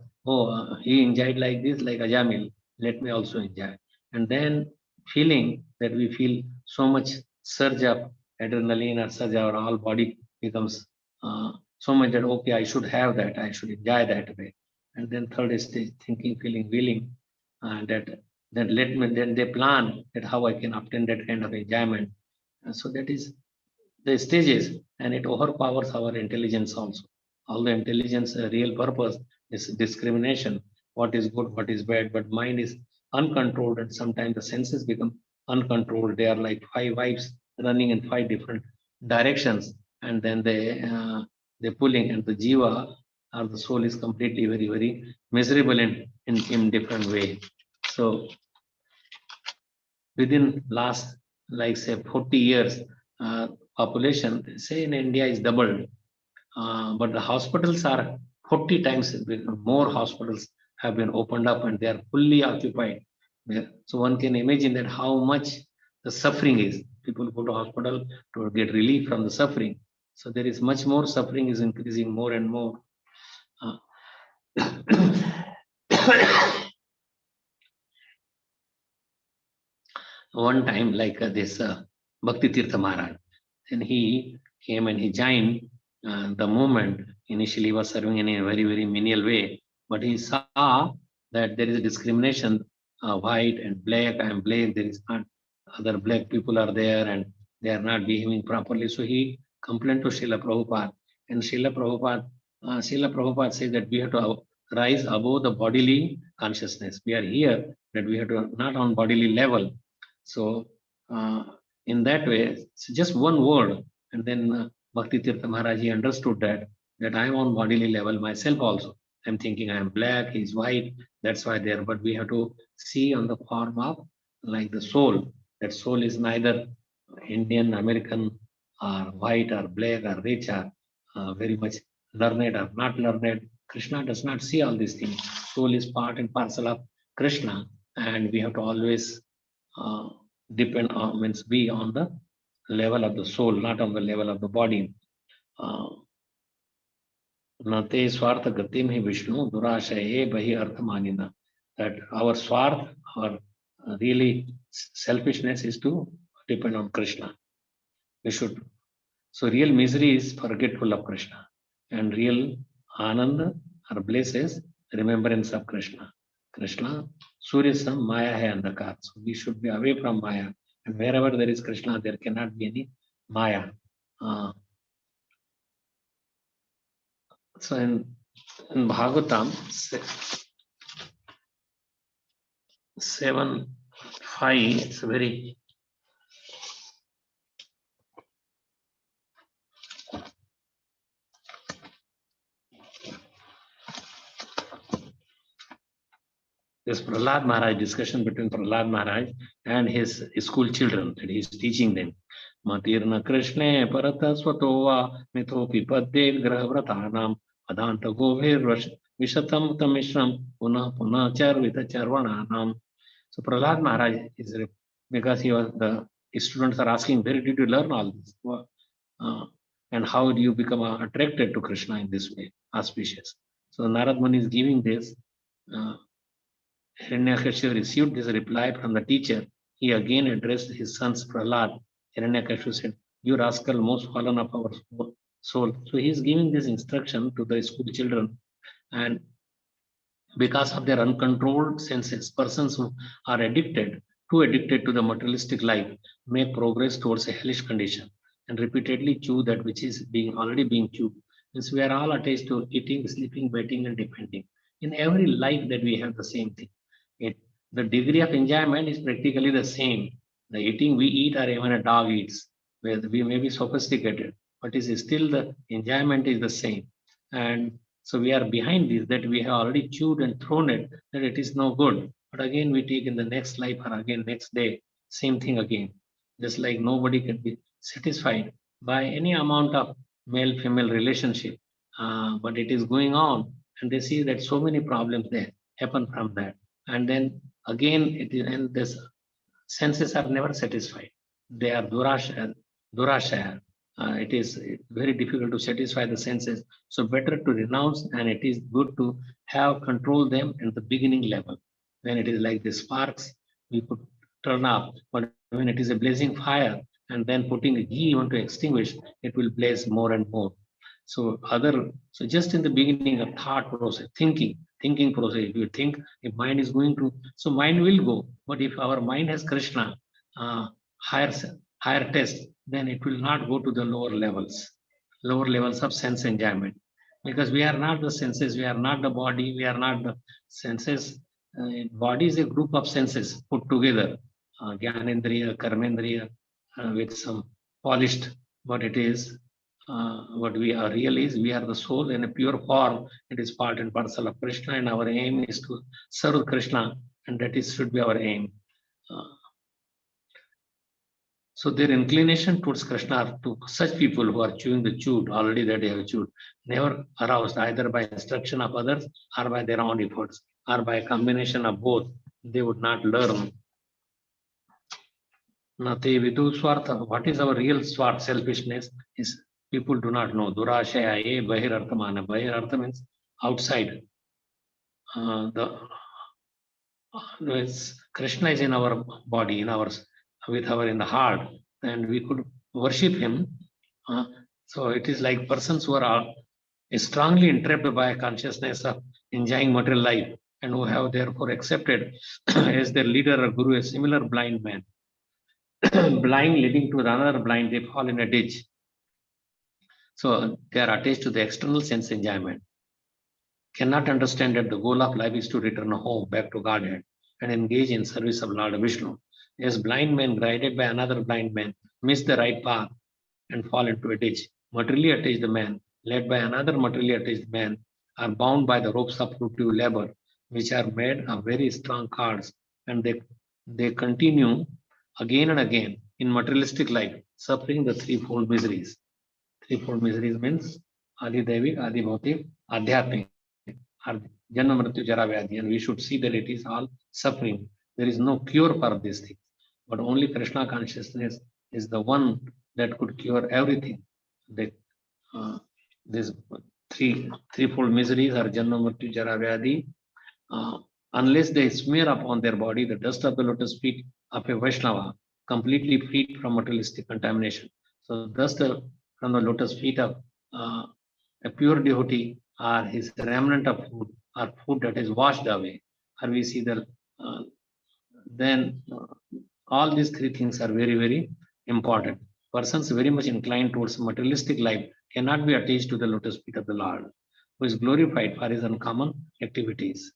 S9: he enjoyed like this, like Ajamil, let me also enjoy. And then feeling, that we feel so much surge of adrenaline or surge, our whole body becomes so much that, okay, I should have that, I should enjoy that way. And then third stage, thinking, feeling, willing, that let me, then they plan that how I can obtain that kind of enjoyment. And so that is the stages, and it overpowers our intelligence also. All the intelligence, real purpose is discrimination, what is good, what is bad, but mind is uncontrolled, and sometimes the senses become uncontrolled. They are like five wives running in five different directions, and then they pulling, and the jiva or the soul is completely very, very miserable in different way. So within last, like say 40 years, population, say in India, is doubled, but the hospitals are 40 times more. Hospitals have been opened up and they are fully occupied. So one can imagine that how much the suffering is. People go to hospital to get relief from the suffering. So there is much more suffering, is increasing more and more. One time, like this Bhakti Tirtha Maharaj, and he came and he joined the movement. Initially, he was serving in a very, very menial way, but he saw that there is a discrimination, white and black. I am black, there is not, other black people are there and they are not behaving properly. So he complained to Srila Prabhupada, and Srila Prabhupada said that we have to rise above the bodily consciousness. We are here, that we have to not on bodily level. So in that way, it's just one word, and then Bhakti Tirtha Maharaj, he understood that I am on bodily level myself also. I'm thinking I am black, he's white, that's why there. But we have to see on the form of like the soul. That soul is neither Indian, American, or white, or black, or rich, or very much learned or not learned. Krishna does not see all these things. Soul is part and parcel of Krishna, and we have to always depend on, means be on the level of the soul, not on the level of the body. Nate swartha gatim hi Vishnu durashaye bahi arthamanina. That our swarth, our really selfishness is to depend on Krishna. We should. So real misery is forgetful of Krishna, and real ananda or bliss is remembrance of Krishna. Krishna, Surya Sam, Maya hai andhakar. So we should be away from Maya. And wherever there is Krishna, there cannot be any Maya. So in Bhagavatam 7.5, it's very this Prahlad Maharaj, discussion between Prahlad Maharaj and his school children, that he is teaching them. Matirna Krishna Parata Swatova Mithopi Padde Grahavratanam Adanta Govir Vishatam Tamishram Puna Puna Charvita Charvananam. So Prahlad Maharaj is, because he was, the students are asking, where did you learn all this? And how do you become attracted to Krishna in this way, auspicious? So Narad Muni is giving this. Hiranyakashipu received this reply from the teacher, he again addressed his sons Prahlad. Hiranyakashipu said, "You rascal, most fallen of our soul." So he is giving this instruction to the school children, and because of their uncontrolled senses, persons who are too addicted to the materialistic life, make progress towards a hellish condition and repeatedly chew that which is already being chewed. Since we are all attached to eating, sleeping, betting, and depending. In every life that we have the same thing. The degree of enjoyment is practically the same. The eating we eat or even a dog eats, where we may be sophisticated, but it is still the enjoyment is the same. And so we are behind this, that we have already chewed and thrown it, that it is no good. But again, we take in the next life or again next day, same thing again. Just like nobody can be satisfied by any amount of male-female relationship, but it is going on, and they see that so many problems there happen from that. And then again, and this senses are never satisfied. They are durashaya. It is very difficult to satisfy the senses. So better to renounce, and it is good to have control them at the beginning level. When it is like the sparks, we could turn off. But when it is a blazing fire, and then putting a ghee on to extinguish, it will blaze more and more. So just in the beginning of thought process, thinking process, if you think, if mind is going to, so mind will go. But if our mind has Krishna, higher test, then it will not go to the lower levels of sense enjoyment. Because we are not the senses, we are not the body, we are not the senses. Body is a group of senses put together, Gyanendriya, Karmendriya, with some polished, but it is what we are really is, we are the soul in a pure form. It is part and parcel of Krishna, and our aim is to serve Krishna, and that should be our aim. So their inclination towards Krishna, to such people who are chewing the chewed, already that they have chewed, never aroused either by instruction of others or by their own efforts, or by a combination of both, they would not learn. Nate vidu swartha. What is our real swart, selfishness? Is people do not know. Durashaya e bahirarthamana. Bahirartha means outside. Krishna is in our body, in the heart, and we could worship him. So it is like persons who are strongly entrapped by a consciousness of enjoying material life, and who have therefore accepted as their leader or guru a similar blind man. Blind leading to another blind, they fall in a ditch. So they are attached to the external sense enjoyment. Cannot understand that the goal of life is to return home, back to Godhead, and engage in service of Lord Vishnu. As blind men guided by another blind man miss the right path and fall into a ditch, materially attached man, led by another materially attached man, are bound by the ropes of fruitive labor, which are made of very strong cords, and they continue again and again in materialistic life, suffering the threefold miseries. Threefold miseries means Adi Devik, Adi Bhautik, Adhyatmik, or Janma Mrityu Jara Vyadhi, and we should see that it is all suffering. There is no cure for this thing, but only Krishna consciousness is the one that could cure everything. These threefold miseries are Janma Mrityu Jara Vyadhi. Unless they smear upon their body the dust of the lotus feet of a Vaishnava, completely freed from materialistic contamination. So dust from the lotus feet of a pure devotee, or his remnant of food, or food that is washed away, or we see the then all these three things are very, very important. Persons very much inclined towards materialistic life cannot be attached to the lotus feet of the Lord, who is glorified for his uncommon activities.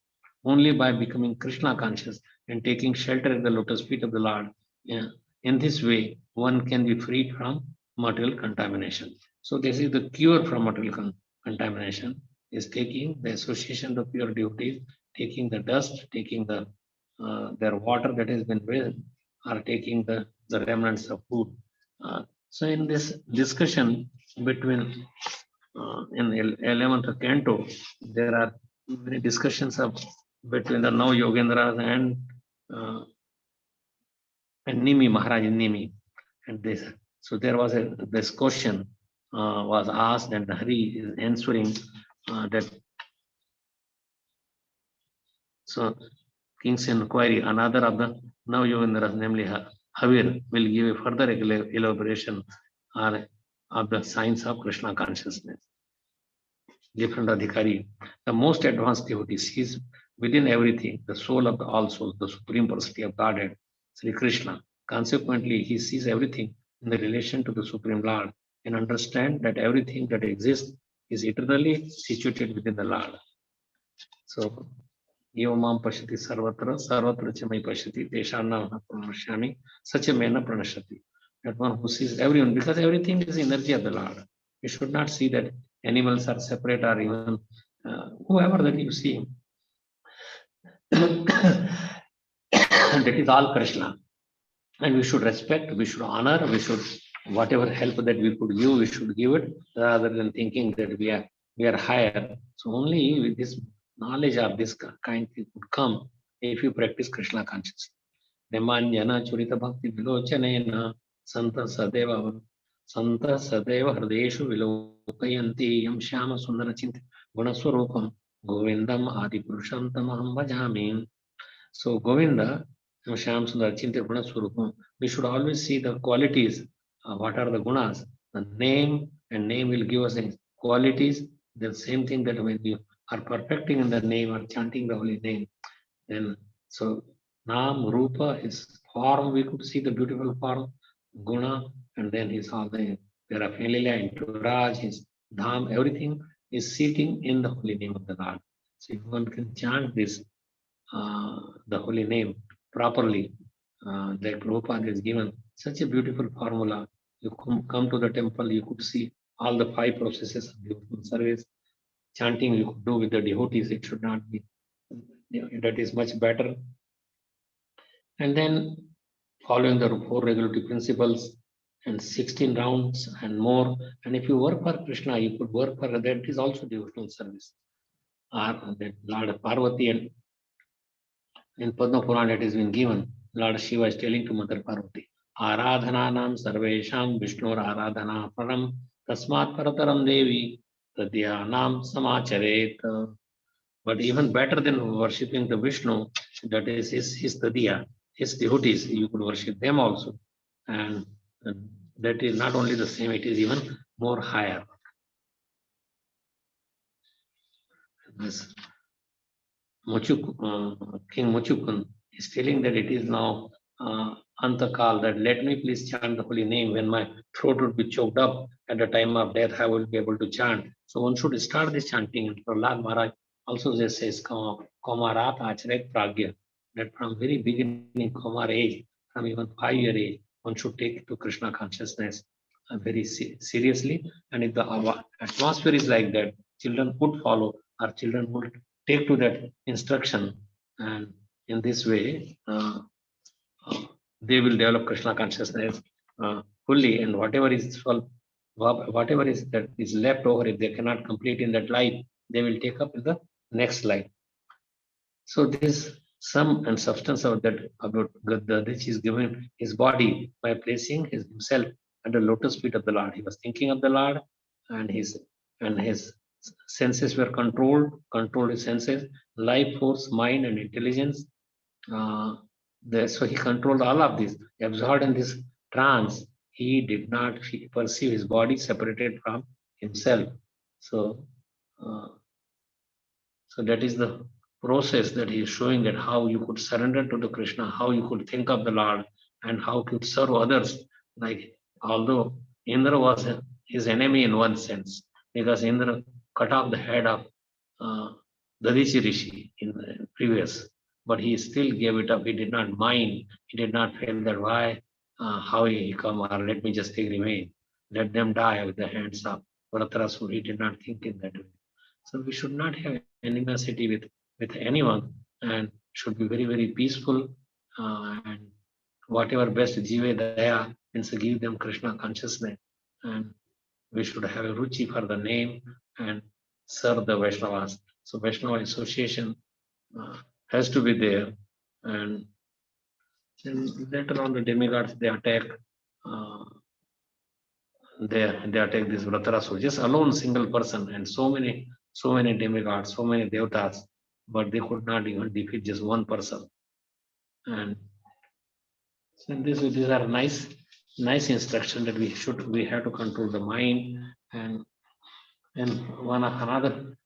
S9: Only by becoming Krishna conscious and taking shelter at the lotus feet of the Lord, in this way, one can be freed from material contamination. So this is the cure from material contamination, is taking the association of pure devotees, taking the dust, taking the their water that has been wasted, or taking the remnants of food. So in this discussion between in 11th canto, there are many discussions between the now Yogendras and Nimi, Maharaj Nimi, and this. So there was this question was asked, and Hari is answering that. So King's Inquiry, another of the Navyogendras, namely Havir, will give a further elaboration of the science of Krishna consciousness. Different Adhikari, the most advanced devotee, sees within everything the soul of the all souls, the supreme personality of Godhead, Sri Krishna. Consequently, he sees everything in the relation to the Supreme Lord and understands that everything that exists is eternally situated within the Lord. So, Yomam Pashati Sarvatra, Sarvatra Chamai Pashati, Deshanam Pranashyami, such a mena pranashati. That one who sees everyone, because everything is energy of the Lord. You should not see that animals are separate or even whoever that you see. That is all Krishna. And we should respect, we should honor, we should, whatever help that we could give, we should give it, rather than thinking that we are higher. So only with this knowledge of this kind could come if you practice Krishna consciousness. Demanjana Churita Bhakti Vilochanena Santa Sadeva Hrideshu Vilokayanti Yam Shyama Sundara Chinta Gunaswarupam Govindam Adi Purushantam Aham Bhajami. So Govinda, Shyam Sundar Chinta Gunaswarupam, we should always see the qualities. What are the gunas? The name, and name will give us qualities. The same thing that when you are perfecting in the name or chanting the holy name, then so Nam, Rupa, his form, we could see the beautiful form, Guna, and then his all the paraphernalia, entourage, his Dham, everything is sitting in the holy name of the Lord. So if one can chant this, the holy name properly, like Prabhupada has given such a beautiful formula. You come to the temple, you could see all the 5 processes of devotional service. Chanting you could do with the devotees, it should not be, that is much better. And then following the 4 regulatory principles and 16 rounds and more. And if you work for Krishna, you could work for that is also devotional service. That Lord Parvati, and in Padma Purana it has been given, Lord Shiva is telling to Mother Parvati, Aradhananam Sarvesham Vishnur Aradhana Param Tasmat Parataram Devi Tadhyanam Samacharet. But even better than worshipping the Vishnu, that is his Tadhya, his devotees, you could worship them also. And that is not only the same, it is even more higher. This King Muchukun is telling that it is now Antakal, that let me please chant the holy name. When my throat would be choked up at the time of death, I will be able to chant. So one should start this chanting. And Prahlad Maharaj also just says, Komarat Acharet Pragya, that from very beginning, Komar age, from even 5-year age, one should take to Krishna consciousness very seriously. And if the atmosphere is like that, children would follow, or children would take to that instruction, and in this way they will develop Krishna consciousness fully, and whatever is that is left over, if they cannot complete in that life, they will take up in the next life. So this sum and substance of that about which is given his body by placing himself at the lotus feet of the Lord. He was thinking of the Lord, and his senses were controlled his senses, life force, mind, and intelligence. So he controlled all of this. Absorbed in this trance, he did not perceive his body separated from himself. So that is the process that he is showing, that how you could surrender to the Krishna, how you could think of the Lord, and how to serve others. Like, although Indra was his enemy in one sense, because Indra cut off the head of Dadichi Rishi in the previous, but he still gave it up. He did not mind. He did not feel that why, how he come, or let me just take remain. Let them die with the hands of Vratrasur. He did not think in that way. So we should not have animosity with anyone, and should be very, very peaceful, and whatever best Jive Daya means to give them Krishna consciousness, and we should have a ruchi for the name and serve the Vaishnavas. So Vaishnava association has to be there, and then later on the demigods, they attack they attack this Vratarasura, just alone single person, and so many demigods, so many devatas, but they could not even defeat just one person. And so these are nice instruction that we have to control the mind and one another.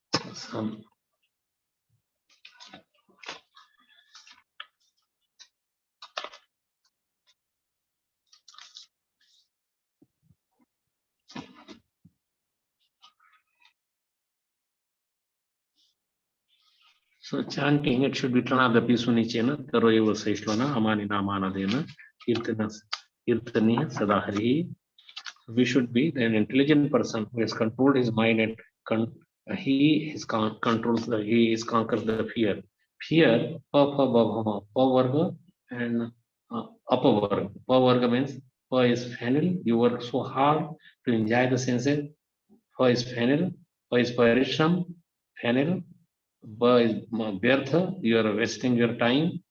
S9: So chanting, it should be Tranada Pisunichena, Taroyeva Saishlana, Amanina Manadena, Kirtani, Sadahari. We should be an intelligent person who has controlled his mind and he is controls he is conquers the fear. Fear, pa varga and upper varga. Pa varga means pa is fennel. You work so hard to enjoy the senses. Pa is fennel. Pa is parishram, fennel. Ba is vyartha. You are wasting your time.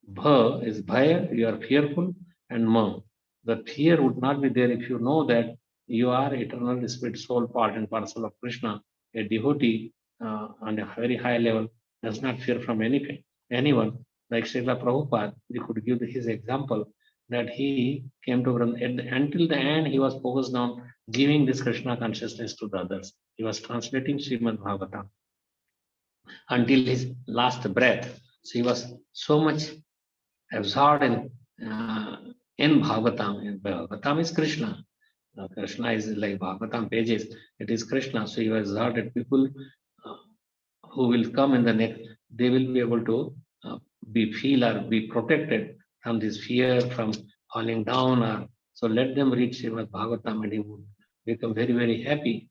S9: Bha is bhaya. You are fearful. And ma. The fear would not be there if you know that you are eternal spirit soul part and parcel of Krishna. A devotee on a very high level does not fear from anyone. Like Srila Prabhupada, we could give his example that he came to until the end he was focused on giving this Krishna consciousness to the others. He was translating Srimad Bhagavatam until his last breath. So he was so much absorbed in Bhagavatam. And Bhagavatam is Krishna. Krishna is like Bhagavatam pages. It is Krishna. So he was absorbed that people who will come in the next, they will be able to feel or be protected from this fear, from falling down. Or so let them read Srimad Bhagavatam and he would become very, very happy.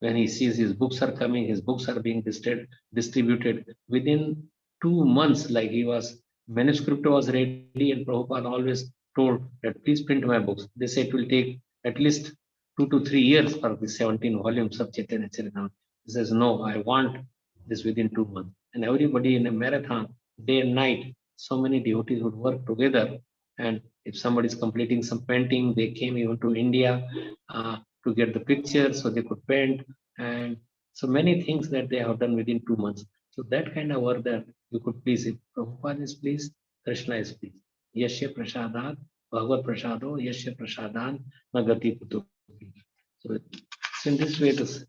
S9: When he sees his books are coming, his books are being distributed within 2 months, like he was, manuscript was ready and Prabhupada always told that please print my books. They say it will take at least 2 to 3 years for the 17 volumes of Chaitanya Charitamrita. He says, no, I want this within 2 months. And everybody in a marathon, day and night, so many devotees would work together. And if somebody is completing some painting, they came even to India to get the picture so they could paint. And so many things that they have done within 2 months. So that kind of work that you could please, if Prabhupada is pleased, Krishna is pleased. Yasya prasadat, Bhagavad prasado, Yasya prasadan, nagati putu. So in this way, this,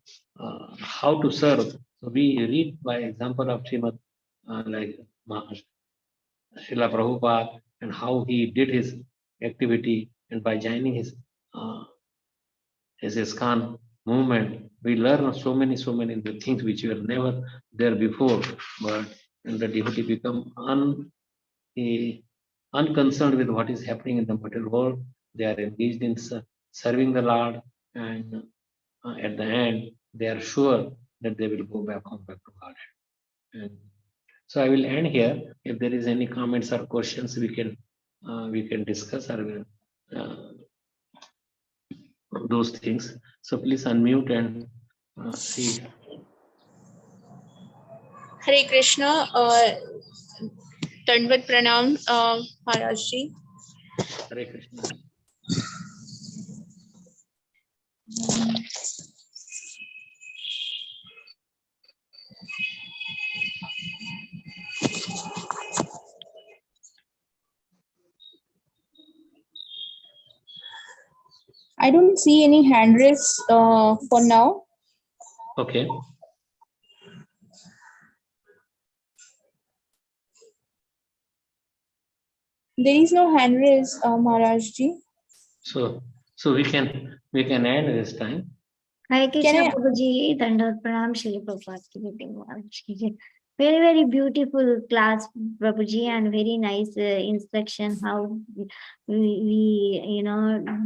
S9: how to serve. So we read by example of Srimad, like Srila Prabhupada, and how he did his activity, and by joining his ISKCON movement, we learn so many things which were never there before. But when the devotee become unconcerned with what is happening in the material world, they are engaged in serving the Lord, and at the end, they are sure that they will go back home, back to God. And so I will end here. If there is any comments or questions, we can discuss or those things. So please unmute and see.
S4: Hare Krishna. Dandvat Pranam, Maharaj Ji.
S9: Hare Krishna.
S4: I don't see any hand raise for now.
S9: Okay.
S4: There is no hand raise, Maharaj Ji.
S9: So we can end this time.
S10: Hare Krishna Prabhuji, Dandavat Pranam, Shri Prabhupada ki meeting Maharaj ki. Very, very beautiful class, Prabhuji, and very nice instruction how we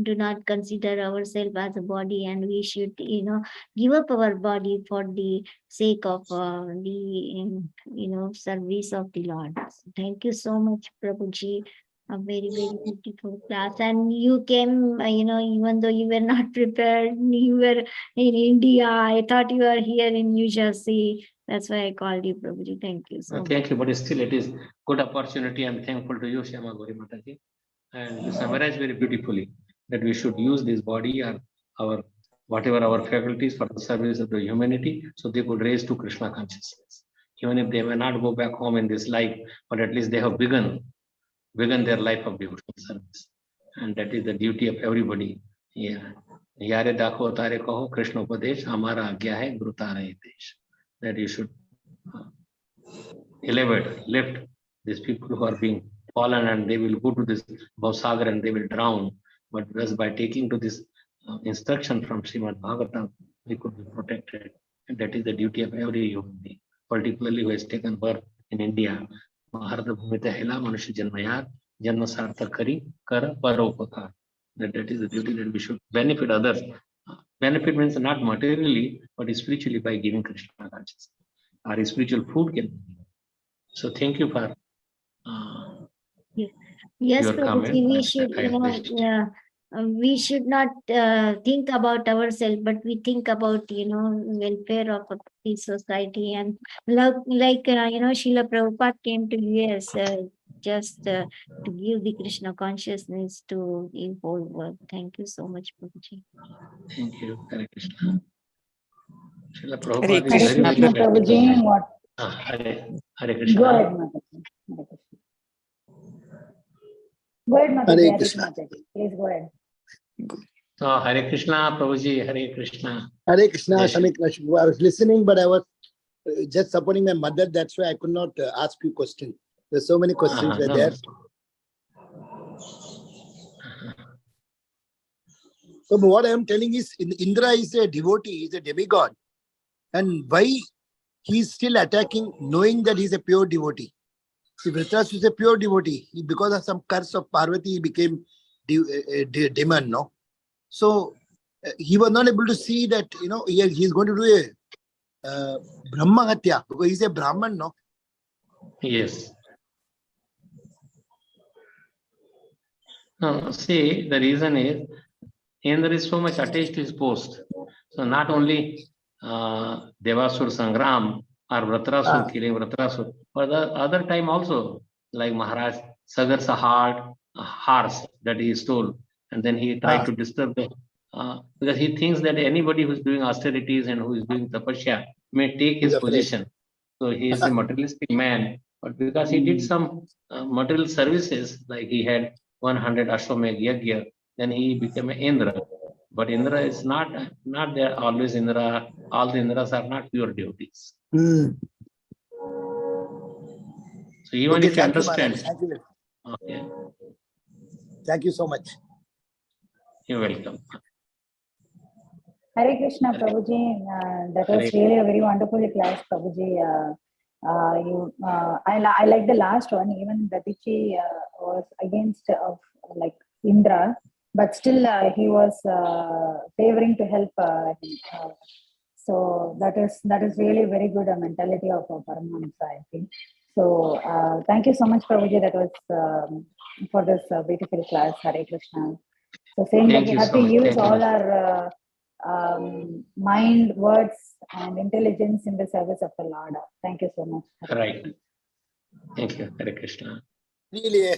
S10: do not consider ourselves as a body, and we should give up our body for the sake of the service of the Lord. So thank you so much, Prabhuji. A very, very beautiful class. And you came, even though you were not prepared, you were in India. I thought you were here in New Jersey. That's why I called you, Prabhuji. Thank you so much.
S9: Thank you, but still it is good opportunity. I'm thankful to you, Shyama Gauri Mataji. And you summarized very beautifully that we should use this body or our whatever our faculties for the service of the humanity, so they could raise to Krishna consciousness. Even if they may not go back home in this life, but at least they have begun their life of devotional service. And that is the duty of everybody. Yeah. Yare dakho tare kaho Krishna upadesh hamara agya hai guru tara desh. That you should lift these people who are being fallen, and they will go to this Bhavsagar and they will drown. But just by taking to this instruction from Srimad Bhagavatam, we could be protected. And that is the duty of every human being, particularly who has taken birth in India. Bharata bhumita hela manusya janmayat janma sarthak kari kar paropakar. That is the duty that we should benefit others. Benefit means not materially, but spiritually by giving Krishna consciousness. Our spiritual food can be given. So thank you for
S10: Yes,
S9: your comment.
S10: We should not think about ourselves, but we think about, welfare of the society. And Srila Prabhupada came to US just to give the Krishna consciousness to the whole world. Thank you so much, Prabhuji.
S9: Thank you. Hare Krishna. Srila Prabhupada
S5: Hare
S9: is
S5: Krishna.
S9: very, very
S11: Prabhuji, what?
S9: Hare Krishna.
S11: Go ahead, Mataji. Go ahead, Mataji.
S12: Hare
S11: Hare
S12: Krishna.
S11: Mataji. Please go ahead.
S9: So Hare Krishna, Prabhuji. Hare Krishna.
S12: Hare Krishna,
S9: Yes.
S12: Samik Rishi. I was listening, but I was just supporting my mother. That's why I could not ask you questions. There's so many questions were
S9: No,
S12: there. So what I am telling is, Indra is a devotee, is a demigod. And why he is still attacking, knowing that he is a pure devotee? See, Vritarashtra is a pure devotee. Because of some curse of Parvati, he became a demon, no? So he was not able to see that, he is going to do a Brahma Hatya, because he is a Brahman, no?
S9: Yes. No, see, the reason is Indra is so much attached to his post. So not only Devasur Sangram or Vritarasur killing Vritarasur, but the other time also, like Maharaj Sagar's horse that he stole, and then he tried to disturb the because he thinks that anybody who is doing austerities and who is doing tapasya may take his position. So he is a materialistic man, but because he did some material services, like he had 100 Ashwamedh Yajna, then he became an Indra. But Indra is not there always. Indra, all the Indras are not pure devotees. So even if you understand,
S12: Thank you.
S9: okay,
S12: Thank you so much.
S9: you're welcome.
S11: Hare Krishna, Prabhuji. That was really a very wonderful class, Prabhuji. I like the last one. Even Dadichi was against like Indra, but still he was favoring to help him. So that is really very good mentality of Paramahamsa, I think. So thank you so much, Prabhuji. That was for this beautiful class. Hare Krishna. So saying that we have to use all our mind, words, and intelligence in the service of the Lord. Thank you so much.
S9: Right. Thank you. Hare Krishna.
S12: Really.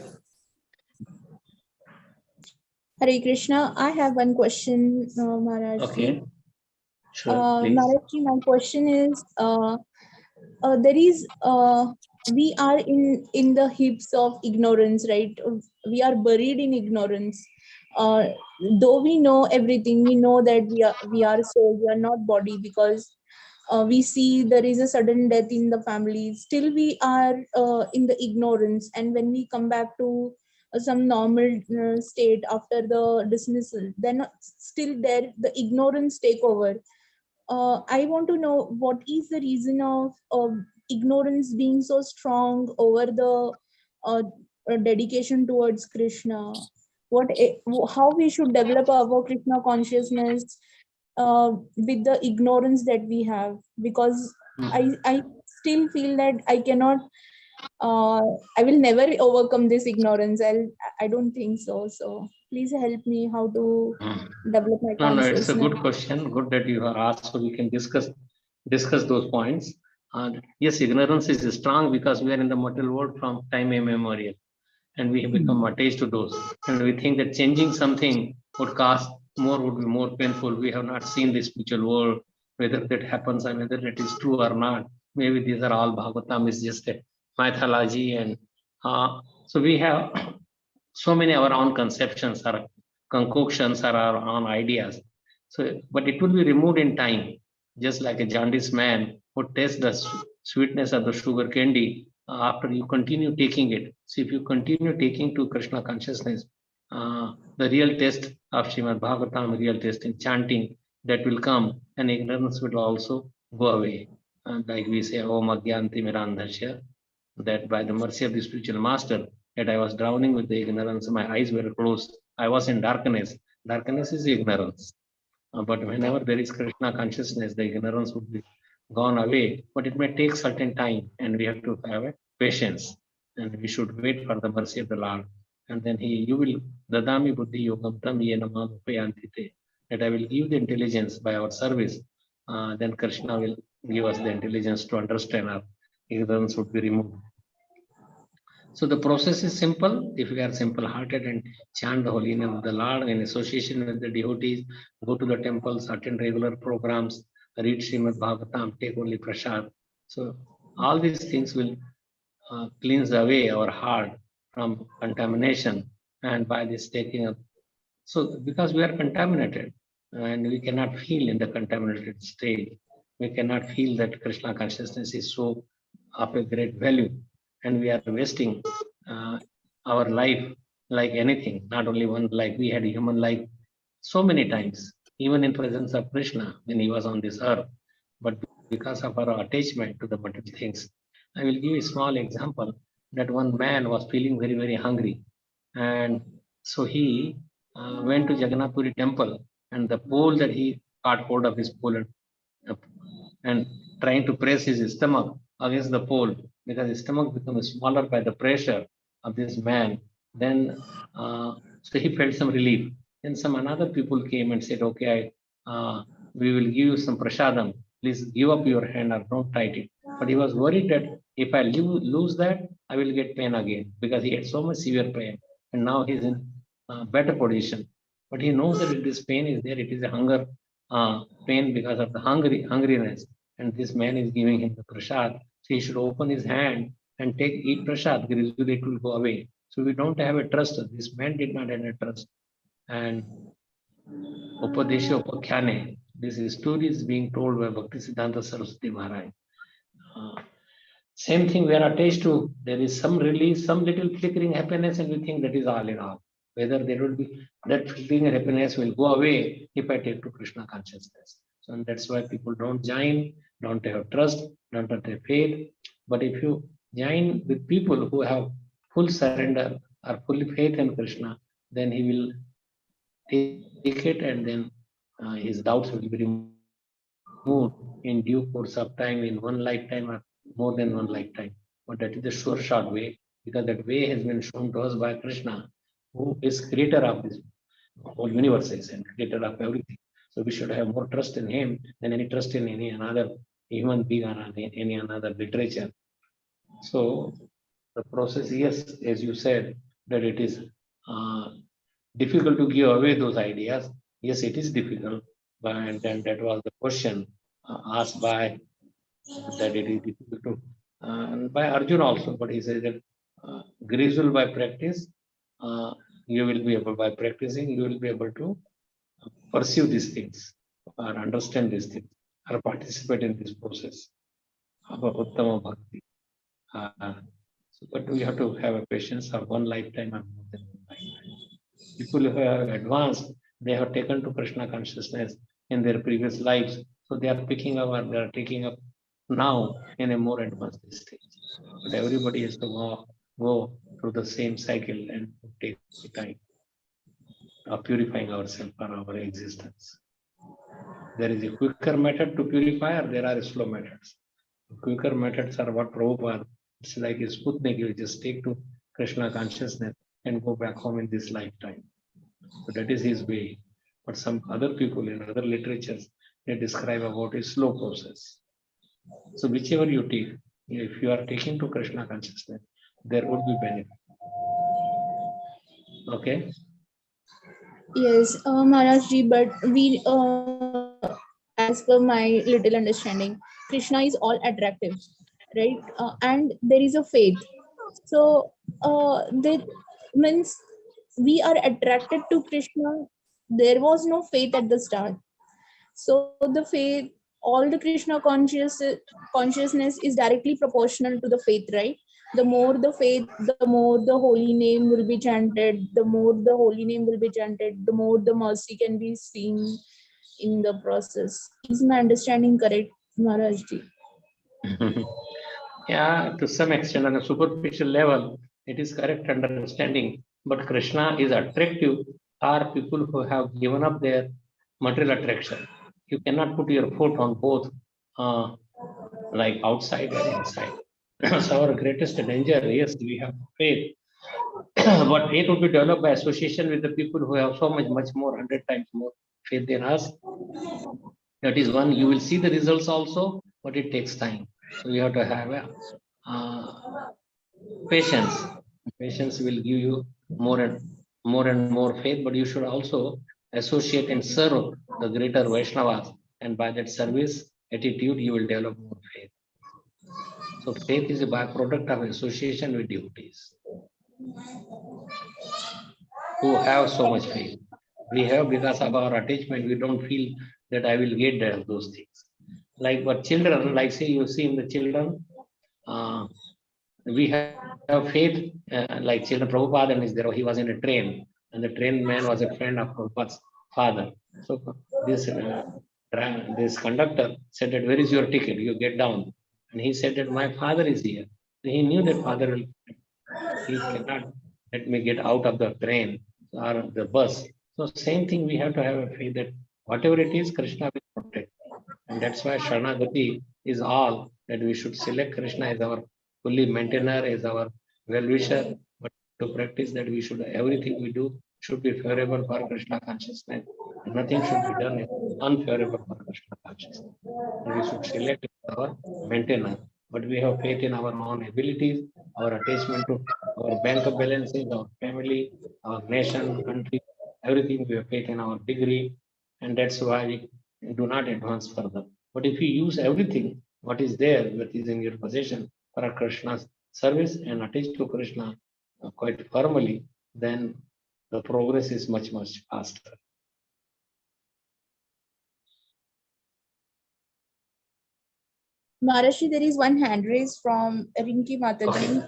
S13: Hare Krishna. I have one question, Maharaj.
S9: Okay. Sure, please.
S13: Maharaj, my question is, we are in the heaps of ignorance, right? We are buried in ignorance. Though we know everything, we know that we are soul, we are not body, because we see there is a sudden death in the family. Still we are in the ignorance, and when we come back to some normal state after the dismissal, then still there the ignorance take over. I want to know what is the reason of ignorance being so strong over the dedication towards Krishna. How we should develop our Krishna consciousness with the ignorance that we have, because I still feel that I cannot, I will never overcome this ignorance. I don't think so. So please help me how to develop my consciousness.
S9: No, it's a good question. Good that you have asked, so we can discuss those points. Yes, ignorance is strong because we are in the material world from time immemorial, and we have become attached to those, and we think that changing something would cause more would be more painful. We have not seen the spiritual world, whether that happens and whether it is true or not. Maybe these are all Bhagavatam is just a mythology, and so we have so many our own conceptions or concoctions or our own ideas. So, but it will be removed in time, just like a jaundiced man who tastes the sweetness of the sugar candy after you continue taking it. So, if you continue taking to Krishna consciousness, the real test of Srimad Bhagavatam, real test in chanting, that will come, and ignorance will also go away. Like we say, Om Agyanti Mirandhasya, that by the mercy of the spiritual master, that I was drowning with the ignorance, my eyes were closed, I was in darkness. Darkness is ignorance. But whenever there is Krishna consciousness, the ignorance would be gone away. But it may take certain time, and we have to have a patience, and we should wait for the mercy of the Lord. And then you will, Dadami Buddhi Yogam Tam Yena Mam Upayanti Te, that I will give the intelligence by our service. Then Krishna will give us the intelligence to understand our ignorance would be removed. So the process is simple. If we are simple-hearted and chant the holy name of the Lord in association with the devotees, go to the temples, attend regular programs, read Srimad Bhagavatam, take only prasad. So all these things will cleanse away our heart from contamination, and by this taking up. So because we are contaminated and we cannot feel in the contaminated state, we cannot feel that Krishna consciousness is so of a great value, and we are wasting our life like anything, not only one life. We had a human life so many times, even in presence of Krishna when he was on this earth. But because of our attachment to the material things, I will give a small example that one man was feeling very, very hungry. And so he went to Jagannath Puri temple, and the pole that he caught hold of his pole and trying to press his stomach against the pole, because his stomach becomes smaller by the pressure of this man. Then so he felt some relief. Then some another people came and said, okay, we will give you some prasadam. Please give up your hand or don't tight it. But he was worried that if I lose that, I will get pain again, because he had so much severe pain. And now he's in better position. But he knows that if this pain is there, it is a hunger pain because of the hungriness. And this man is giving him the prasad. So he should open his hand and eat prasad. Gradually it will go away. So we don't have a trust. This man did not have a trust. And Upadesha Upakhyane, this story is being told by Bhaktisiddhanta Saraswati Maharaj. Same thing we are attached to. There is some release, some little flickering happiness, and we think that is all in all. Whether there will be that flickering happiness will go away if I take to Krishna consciousness. So and that's why people don't join, don't have trust, don't have faith. But if you join with people who have full surrender or full faith in Krishna, then he will take it, and then his doubts will be removed in due course of time, in one lifetime or more than one lifetime. But that is the sure short way, because that way has been shown to us by Krishna, who is creator of this whole universes and creator of everything. So we should have more trust in him than any trust in any another human being or any another literature. So the process, yes, as you said, that it is difficult to give away those ideas. Yes, it is difficult, but then that was the question asked by that it is difficult to, and by Arjun also. But he says that gradual by practice, you will be able, by practicing, you will be able to pursue these things or understand these things or participate in this process of Uttama Bhakti. So, but we have to have a patience of one lifetime and more than one lifetime. People who have advanced, they have taken to Krishna consciousness in their previous lives. So they are picking up, or they are taking up now in a more advanced stage. But everybody has to go through the same cycle and take time of purifying ourselves for our existence. There is a quicker method to purify, or there are slow methods. The quicker methods are what Prabhupada, it's like a Sputnik, you just take to Krishna consciousness and go back home in this lifetime. So that is his way. But some other people in other literatures, they describe about a slow process. So whichever you take, if you are taking to Krishna consciousness, there would be benefit. Okay?
S13: Yes, Maharajji, but as per my little understanding, Krishna is all attractive, right? And there is a faith. So, that means we are attracted to Krishna. There was no faith at the start. So the faith, all the Krishna consciousness is directly proportional to the faith, right? The more the faith, the more the holy name will be chanted. The more the holy name will be chanted, the more the mercy can be seen in the process. Is my understanding correct, Maharajji?
S9: Yeah, to some extent, on a superficial level, it is correct understanding. But Krishna is attractive are people who have given up their material attraction. You cannot put your foot on both, like outside and inside. So our greatest danger, yes, we have faith, but faith will be developed by association with the people who have so much more, 100 times more faith than us. That is one. You will see the results also, but it takes time. So you have to have a patience. Patience will give you more faith, but you should also associate and serve the greater Vaishnavas, and by that service attitude, you will develop more faith. So faith is a byproduct of association with devotees who have so much faith. We have, because of our attachment, we don't feel that I will get those things. Like but children, like say you see in the children, we have faith, like children. Prabhupada is there. He was in a train, and the train man was a friend of Prabhupada's father. So this conductor said that, "Where is your ticket? You get down." And he said that my father is here. He knew that father will. He cannot let me get out of the train or the bus. So same thing, we have to have a faith that whatever it is, Krishna will protect. And that's why Sharanagati is all that we should select Krishna as our fully maintainer, as our well-wisher. But to practice that, we should, everything we do should be favorable for Krishna consciousness. And nothing should be done unfavorable for Krishna consciousness. And we should select our maintainer. But we have faith in our own abilities, our attachment to our bank balances, our family, our nation, country, everything. We have faith in our degree, and that's why we do not advance further. But if you use everything, what is there, what is in your possession for Krishna's service and attach to Krishna quite firmly, then the progress is much faster.
S13: Maharashi, there is one hand raised from Rinki Mataji.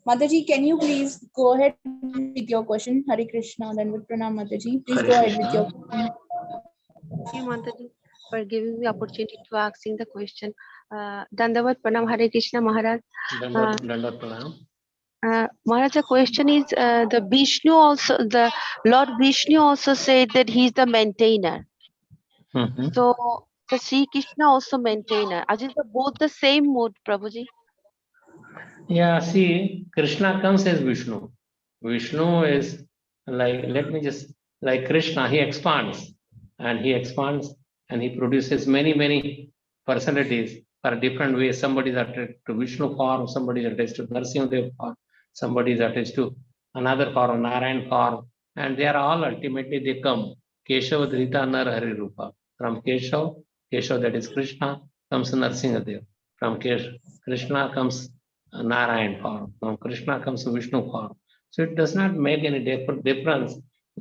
S13: Mataji, can you please go ahead with your question? Hare Krishna, Dandavat Pranam Mataji. Please
S9: Hare
S13: go ahead
S9: Krishna.
S13: with your question.
S14: Thank you, Mataji, for giving me opportunity to asking the question. Dandavat Pranam, Hare Krishna Maharaj.
S9: Dandavat Pranam.
S14: Maharaj, the question is the Vishnu also, the Lord Vishnu also said that he's the maintainer. So the Sri Krishna also maintainer. Are they both the same mode, Prabhuji?
S9: Yeah, see, Krishna comes as Vishnu. Vishnu is like, let me just, like Krishna, he expands and he produces many personalities for different ways. Somebody is attached to Vishnu form, somebody is attached to Narasimhadev form, somebody is attached to another form, Narayan form, and they are all ultimately they come. Keshav Dhrita Nar Hari Rupa. From Keshav that is Krishna, comes Narasimhadev. From Krishna comes Narayan form. From Krishna comes Vishnu form. So it does not make any difference.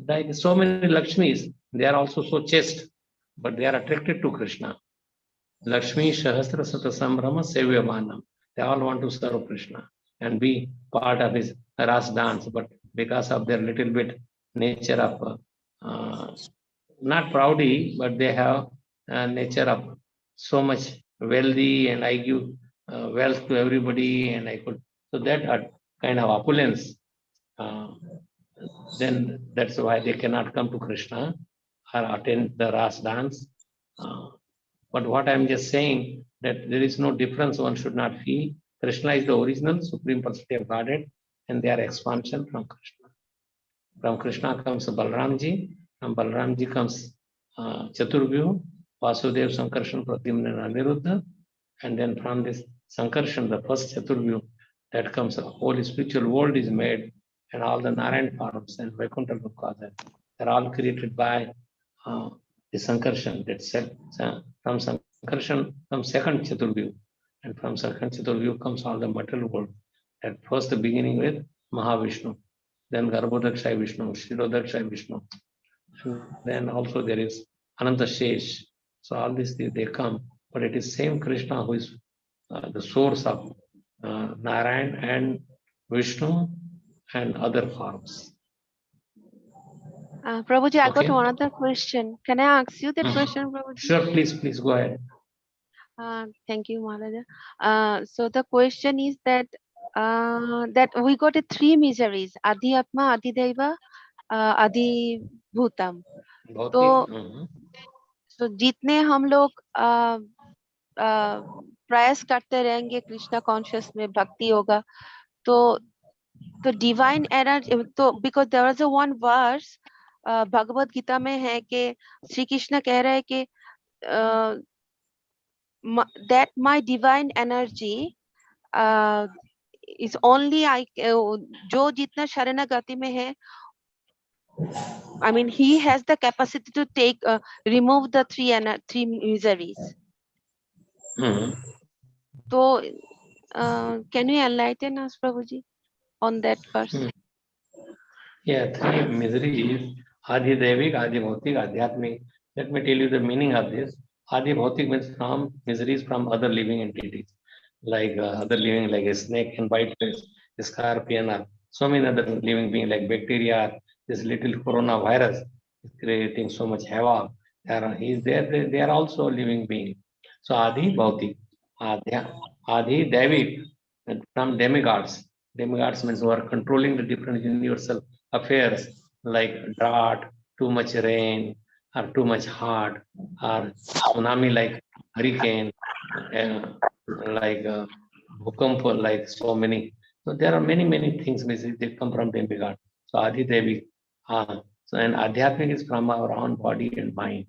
S9: Like so many Lakshmis, they are also so chaste, but they are attracted to Krishna. Lakshmi Shahasra Sata Sambrahma Sevyamanam. They all want to serve Krishna and be part of his Ras dance, but because of their little bit nature of not proudy, but they have nature of so much wealthy, and I give wealth to everybody, and I could, so that kind of opulence, then that's why they cannot come to Krishna or attend the Ras dance. But what I'm just saying, that there is no difference, one should not feel. Krishna is the original Supreme Personality of Godhead, and they are expansion from Krishna. From Krishna comes Balramji, from Balramji comes Chaturbhu, Vasudev, Sankarshan, Pradyumna, and Aniruddha, and then from this Sankarshan, the first Chaturbhu, that comes a whole spiritual world is made, and all the Narayan forms and Vaikuntha Lokas they're all created by the Sankarshan. That's from Sankarshan comes second Chaturvyu, and from second Chaturvyu comes all the material world. At first, the beginning with Mahavishnu, then Garbhodakshaya Vishnu, Shirodakshaya Vishnu, and then also there is Ananta Shesh. So all these they come, but it is same Krishna who is the source of Narayan and Vishnu and other forms.
S14: Prabhuji, I got
S9: Okay.
S14: another question. Can I ask you that
S9: Mhm.
S14: question, Prabhuji?
S9: Sure, please go ahead.
S14: Thank you, Maharaja. So the question is that that we got three miseries: Adi Atma, Adi Deva, Adi Bhutam. तो जितने हम लोग प्रयास करते रहेंगे Krishna conscious में भक्ति होगा तो डिवाइन एनर्जी तो because there was a one verse Bhagavad Gita में है कि श्री कृष्ण कह रहे हैं कि that my divine energy is only I जो जितना शरणागति में है I mean he has the capacity to take remove the three miseries. So can you enlighten us, Prabhuji, on that verse?
S9: Yeah, three miseries: Adi Devik, Adi Bhautik, Adhyatmik. Let me tell you the meaning of this. Adi Bhautik means from miseries from other living entities, like other living, like a snake and white fish, a scorpion, or so many other living beings like bacteria. This little coronavirus is creating so much havoc. He is there. They are also living beings. So Adi Bhautik, Adi Devik, from demigods. Demigods means who are controlling the different universal affairs like drought, too much rain, or too much hot, or tsunami like hurricane, like bhukamp, like so many. So there are many things which they come from demigod. So Adi Devi, so and Adhyatmik is from our own body and mind.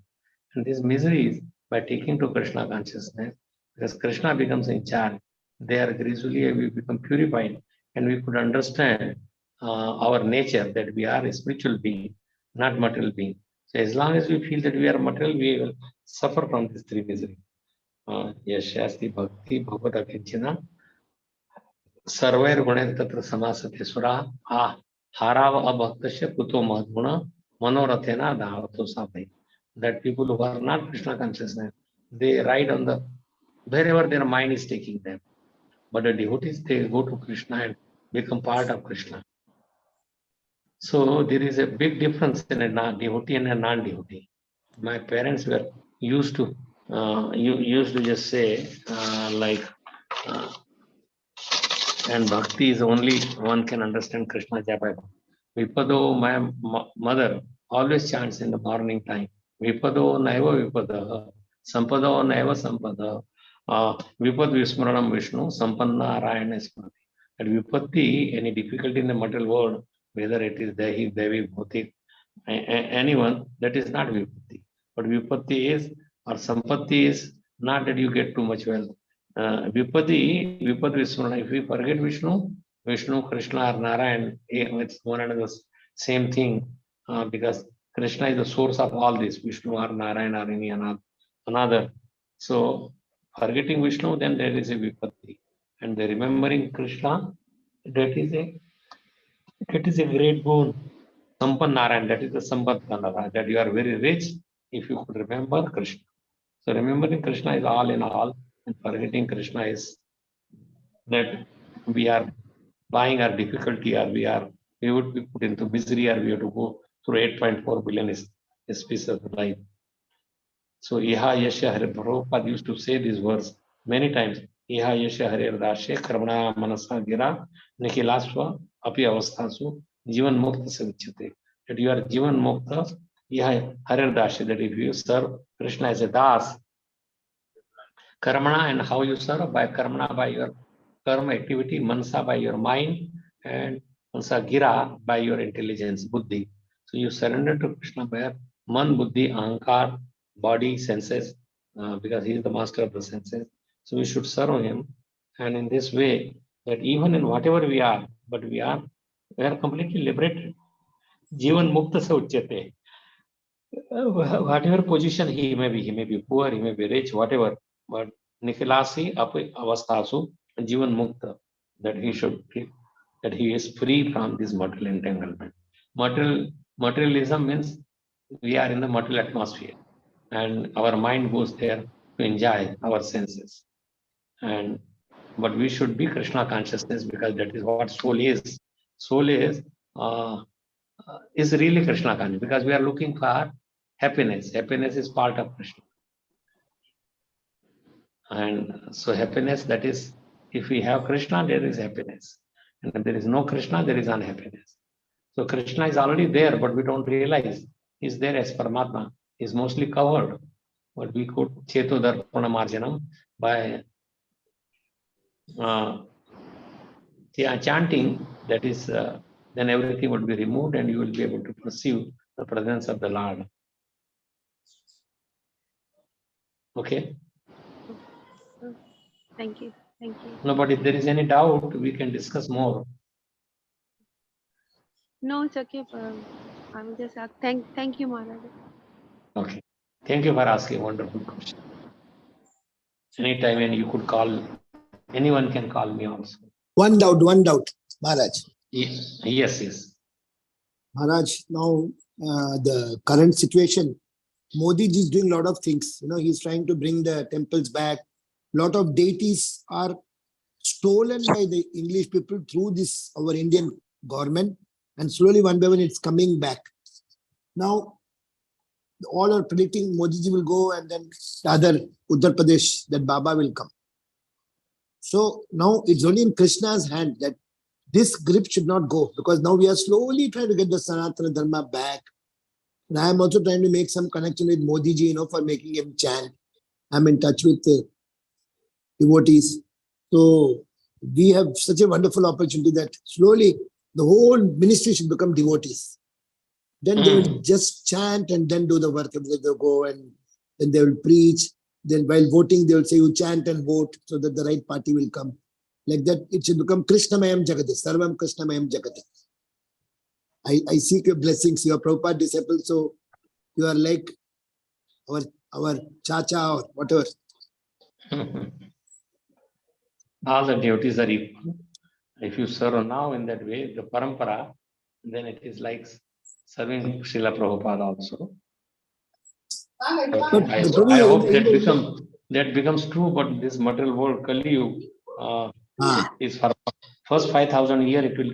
S9: And these miseries, by taking to Krishna consciousness, because Krishna becomes in charge, there gradually we become purified and we could understand our nature, that we are a spiritual being, not material being. So as long as we feel that we are material, we will suffer from these three miseries. Yashasti Bhakti Bhagavata Kinchana Sarvair Gunen Tatra Samasati Sura Harava Abhaktasya Kuto Madguna Manorathena Dhavato Sabai. That people who are not Krishna consciousness, they ride on the wherever their mind is taking them. But the devotees, they go to Krishna and become part of Krishna. So there is a big difference in a devotee and a non-devotee. My parents were used to just say and bhakti is only one can understand Krishna Japa. Vipado, my mother always chants in the morning time. Vipado naiva vipada, sampada naiva sampada, vipad vismaranam Vishnu, sampanna arayana smrati. At vipatti, any difficulty in the material world, whether it is Dehi, Devi, Bhautik, anyone, that is not vipatti. But vipatti is, or sampatti is, not that you get too much wealth. Vipad Vismrana, if we forget Vishnu, Krishna or Narayan, it's one and the same thing because Krishna is the source of all this, Vishnu or Narayan or any another. So forgetting Vishnu, then there is a Vipatti. And the remembering Krishna, that is a great boon. Sampan Narayan, that is the Sampat Kanara, that you are very rich if you could remember Krishna. So remembering Krishna is all in all, and forgetting Krishna is that we are buying our difficulty, or we would be put into misery, or we have to go through 8.4 billion species of life. So Iha Yasha Hare, Prabhupada used to say this verse many times. Iha Yasha Hare Dashe Karmana Manasa Gira Nikilaswa Api Avastasu Jivan Mukta Savichate. That you are Jivan Mukta, Iha Hare Dashe, that if you serve Krishna as a Das, Karmana, and how you serve by Karmana, by your karma activity, Mansa by your mind, and Mansa Gira by your intelligence, Buddhi. So you surrender to Krishna by Man, Buddhi, Ahankar, body, senses, because he is the master of the senses. So we should serve him, and in this way, that even in whatever we are, but we are completely liberated. Jivan Mukta Se Uchyate. whatever position he may be poor, he may be rich, whatever, but Nikhilasi Avastasu Jivan Mukta, that he should be, that he is free from this material entanglement. Materialism means we are in the material atmosphere and our mind goes there to enjoy our senses. And but we should be Krishna consciousness because that is what soul is. Soul is really Krishna consciousness because we are looking for happiness. Happiness is part of Krishna. And so happiness, that is, if we have Krishna, there is happiness. And if there is no Krishna, there is unhappiness. So Krishna is already there, but we don't realize he's there as Paramatma. He's mostly covered. But we could Cheto Darpana Marjanam by chanting, that is, then everything would be removed and you will be able to perceive the presence of the Lord. Okay?
S14: Thank you. Thank you.
S9: No, but if there is any doubt, we can discuss more.
S14: No, it's okay. I will just ask. Thank you, Maharaj.
S9: Okay. Thank you for asking wonderful question. Anytime, and you could call, anyone can call me also.
S12: One doubt, Maharaj.
S9: Yes.
S12: Maharaj, now the current situation, Modi ji is doing a lot of things. He's trying to bring the temples back. A lot of deities are stolen by the English people through this, our Indian government. And slowly, one by one, it's coming back. Now, all are predicting Modi ji will go and then the other Uttar Pradesh, that Baba will come. So now it's only in Krishna's hand that this grip should not go, because now we are slowly trying to get the Sanatana Dharma back. And I am also trying to make some connection with Modi ji, for making him chant. I'm in touch with devotees. So we have such a wonderful opportunity that slowly the whole ministry should become devotees. Then they will just chant and then do the work. They'll go and then they will preach. Then while voting, they will say, you chant and vote so that the right party will come. Like that, it should become Krishnamayam Jagati, Sarvam Krishnamayam Jagati. I seek your blessings, your Prabhupada disciples, so you are like our chacha or whatever.
S9: All the devotees are equal. If you serve now in that way, the parampara, then it is like serving Srila Prabhupada also. I hope that becomes true, but this material world, Kali Yuga, is for first 5,000 years, it will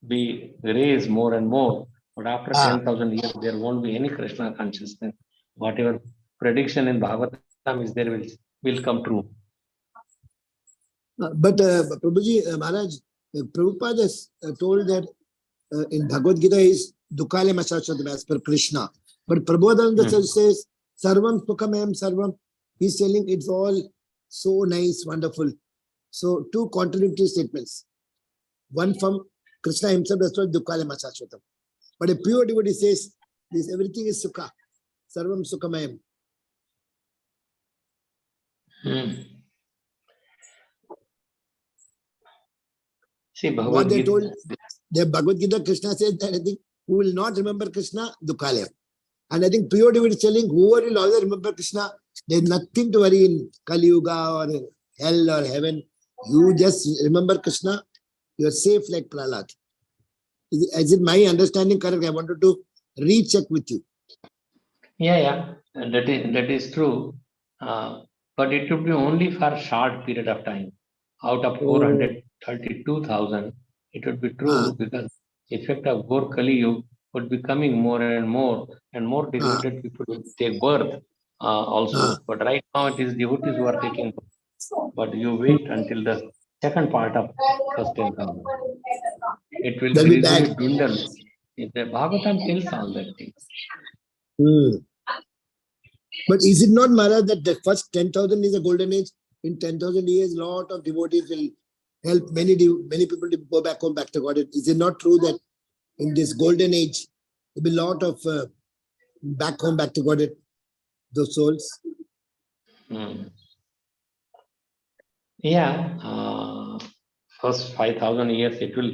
S9: be raised more and more. But after 10,000 years, there won't be any Krishna consciousness. Whatever prediction in Bhagavatam is there will come true.
S12: But Prabhuji, Maharaj, Prabhupada has told that in Bhagavad Gita is Dukale Masachadam as per Krishna. But Prabhupada says, Sarvam Sukamayam Sarvam. He's telling it's all so nice, wonderful. So two contradictory statements. One from Krishna himself as well, Dukale Masachadam. But a pure devotee says, this everything is Sukha. Sarvam Sukamayam.
S9: See,
S12: what they told, the Bhagavad Gita, Krishna says that I think who will not remember Krishna, Dukale. And I think pure devotee is telling whoever will always remember Krishna, there's nothing to worry in Kali Yuga or hell or heaven. You just remember Krishna, you are safe like Prahlad. Is it my understanding correct? I wanted to recheck with you.
S9: Yeah, that is true. But it would be only for a short period of time. Out of 432,000, it would be true because the effect of Gaur Kali Yuga would be coming more and more devoted people will take birth also. But right now it is devotees who are taking birth. But you wait until the second part of first 10,000. It will be gradually dwindle. The Bhagavatam tells all that things.
S12: But is it not, Maharaj, that the first 10,000 is a golden age? In 10,000 years, a lot of devotees will help many people to go back home, back to God. Is it not true that in this golden age, there will be a lot of back home, back to God, those souls?
S9: Yeah, first 5,000 years, it will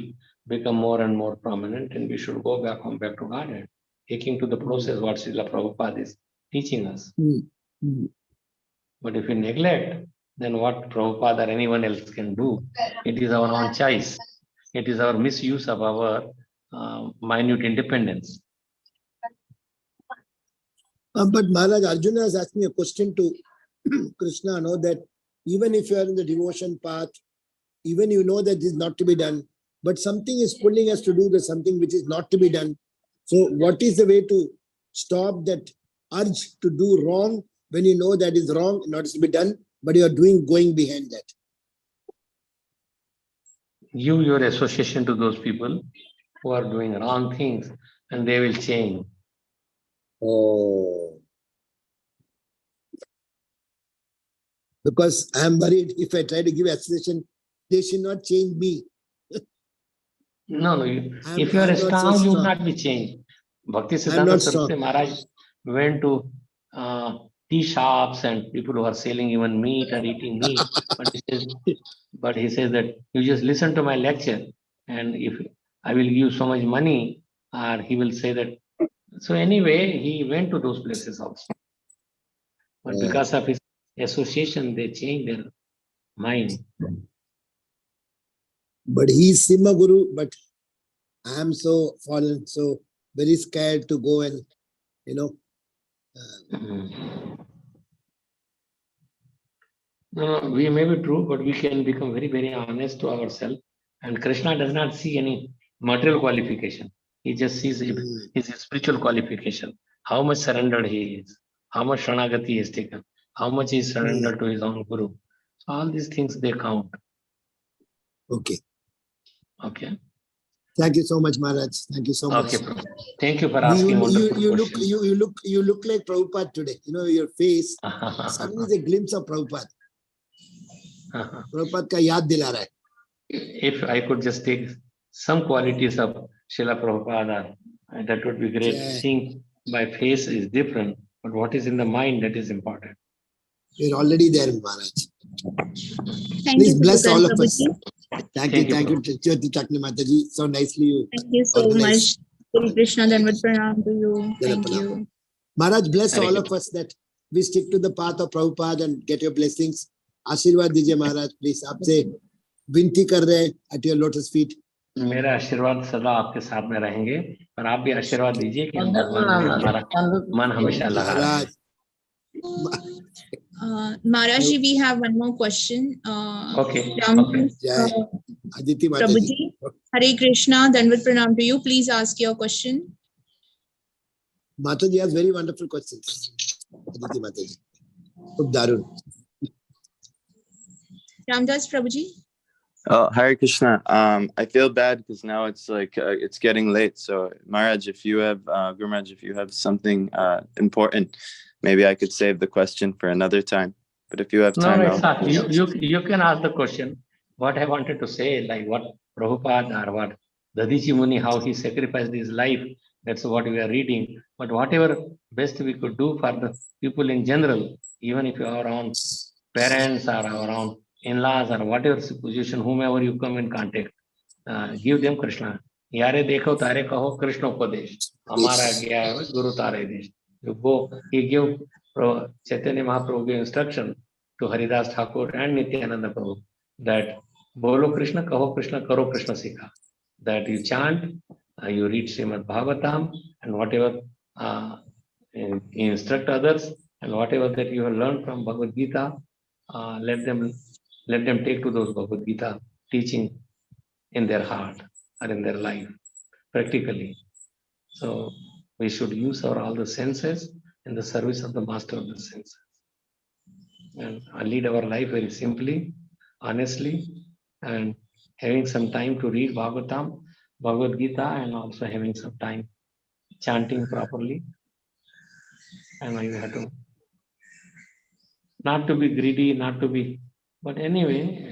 S9: become more and more prominent and we should go back home, back to Godhead. taking to the process what Srila Prabhupada is teaching us. But if we neglect, then what Prabhupada or anyone else can do? It is our own choice. It is our misuse of our minute independence.
S12: But Maharaj, Arjuna is asking a question to Krishna, know that even if you are in the devotion path, even you know that this is not to be done, but something is pulling us to do the something which is not to be done. So what is the way to stop that urge to do wrong when you know that is wrong, not to be done, but you are going behind that?
S9: Give your association to those people who are doing wrong things and they will change.
S12: Oh. Because I am worried if I try to give association, they should not change me.
S9: No. If you are strong, you will not be changed. Bhakti Siddhanta Saraswati Maharaj went to tea shops and people who are selling even meat or eating meat. But he says that you just listen to my lecture, and if I will give you so much money, or he will say that. So anyway, he went to those places also. But because of his association, they changed their mind.
S12: But he is Simha Guru, but I am so fallen, so very scared to go and,
S9: No, we may be true, but we can become very, very honest to ourselves. And Krishna does not see any material qualification. He just sees his spiritual qualification. How much surrendered he is, how much Sharanagati he has taken, how much he is surrendered to his own Guru. So all these things, they count.
S12: Okay.
S9: Okay.
S12: Thank you so much, Maharaj. Thank you so much.
S9: Okay, bro. Thank you for asking wonderful questions.
S12: You look like Prabhupada today. Your face. Suddenly is a glimpse of Prabhupada. Prabhupada ka yaad dila raha hai.
S9: If I could just take some qualities of Srila Prabhupada, that would be great.
S12: Yeah.
S9: Seeing my face is different, but what is in the mind, that is important.
S12: You're already there, Maharaj.
S13: Thank
S12: Please
S13: you,
S12: bless all of us.
S13: Prabhuji.
S12: Thank you, Jyoti Chakni Mataji. So nicely you
S13: Thank you so much. Hare Krishna, Dandavat Pranam to you. Thank you.
S12: Maharaj, bless all of us that we stick to the path of Prabhupada and get your blessings. Ashirwad dijiye Maharaj, please. Aapse vinti kar rahe at your lotus feet.
S9: मेरा आशीर्वाद सदा आपके साथ में रहेंगे और आप भी आशीर्वाद दीजिए कि भगवान में हमारा मन हमेशा लगा रहे.
S13: Maharaj, we have one more question.
S9: Okay.
S12: Aditi
S13: Prabhuji, Hare Krishna, Dandavat Pranam to you. Please ask your question.
S12: Mataji has very wonderful questions. Aditi Mataji. Khub darun.
S13: Ramdas Prabhuji.
S15: Oh, Hare Krishna. I feel bad because now it's like it's getting late. So Maharaj, if you have Guru Maharaj, if you have something important, maybe I could save the question for another time. But if you have time,
S9: you can ask the question. What I wanted to say, like what Prabhupada or what Dadichi Muni, how he sacrificed his life. That's what we are reading. But whatever best we could do for the people in general, even if you are our own parents or our own in-laws or whatever position, whomever you come in contact, give them Krishna. Yare dekho tare kaho Krishna upadesh. Amara gya hai Guru tare desh. You go, he gave Chaitanya Mahaprabhu instruction to Haridas Thakur and Nityananda Prabhu that Bolo Krishna, kaho Krishna, karo Krishna sikha. That you chant, you read Srimad Bhagavatam, and whatever instruct others, and whatever that you have learned from Bhagavad Gita, let them take to those Bhagavad Gita teaching in their heart or in their life, practically. So we should use all the senses in the service of the master of the senses. And lead our life very simply, honestly, and having some time to read Bhagavatam, Bhagavad Gita, and also having some time chanting properly. And you have to not to be greedy, not to be, but anyway,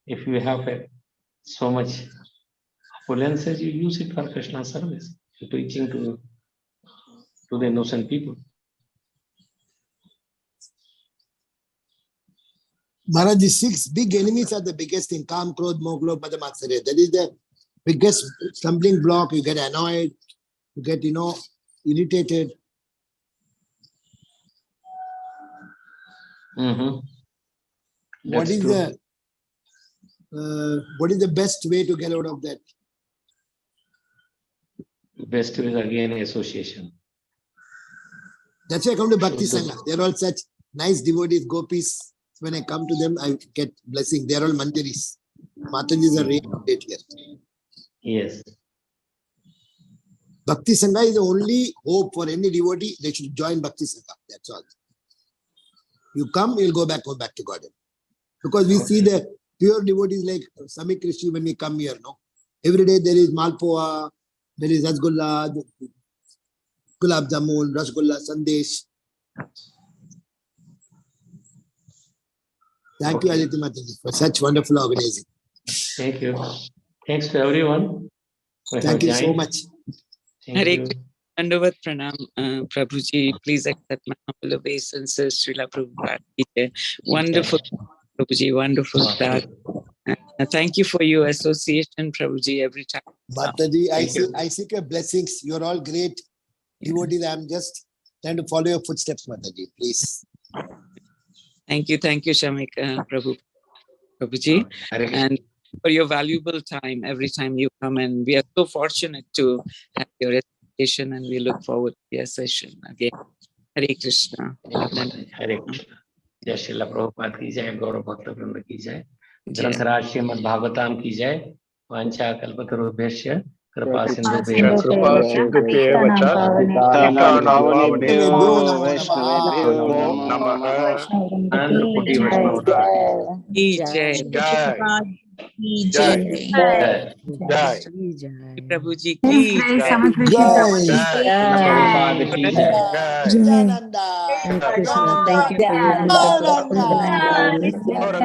S9: if you have so much opulences, you use it for Krishna service, preaching to the innocent people.
S12: Maharaj, the 6 big enemies are the biggest thing. Kam, Krodh, Moh, Lobh, Mada, Matsarya. That is the biggest stumbling block. You get annoyed. You get, irritated. What is the best way to get out of that?
S9: Best is again association.
S12: That's why I come to Bhakti Sangha. They're all such nice devotees, gopis. When I come to them, I get blessing. They're all Manjaris. Matajis are really great here.
S9: Yes.
S12: Bhakti Sangha is the only hope for any devotee. They should join Bhakti Sangha. That's all. You come, you'll go back to God. Because we see the pure devotees like Samik Rishi when we come here. No, every day there is Malpoa, there is Rasgulla, Gulab Jamun, Rasgulla, Sandesh. Thank you, Aditi Mataji, for such wonderful organizing.
S9: Thank you. Thanks to everyone.
S12: Thank you so much.
S5: Hare Dandavat Pranam, Prabhuji. Please accept my humble obeisances. Srila Prabhupada ki jai. Wonderful, Prabhuji, wonderful talk. Thank you for your association, Prabhuji, every time.
S12: Mataji, I seek your blessings. You're all great devotees. I'm just trying to follow your footsteps, Mataji. Please.
S5: Thank you, Samik Prabhuji, and for your valuable time every time you come. And we are so fortunate to have your association, and we look forward to your session again. Hare Krishna.
S9: Hare Krishna. Jai Srila Prabhupada ki jai, Gaurav Bhakta Vrinda ki jai, Grantaraj Srimad Bhagavatam ki jai, Vancha Kalpatarubhyasya, Kripa Sindhu
S5: Prabhuji ki
S3: Samik Rishi Prabhu ki
S6: Krishna, thank you for your wonderful explanation.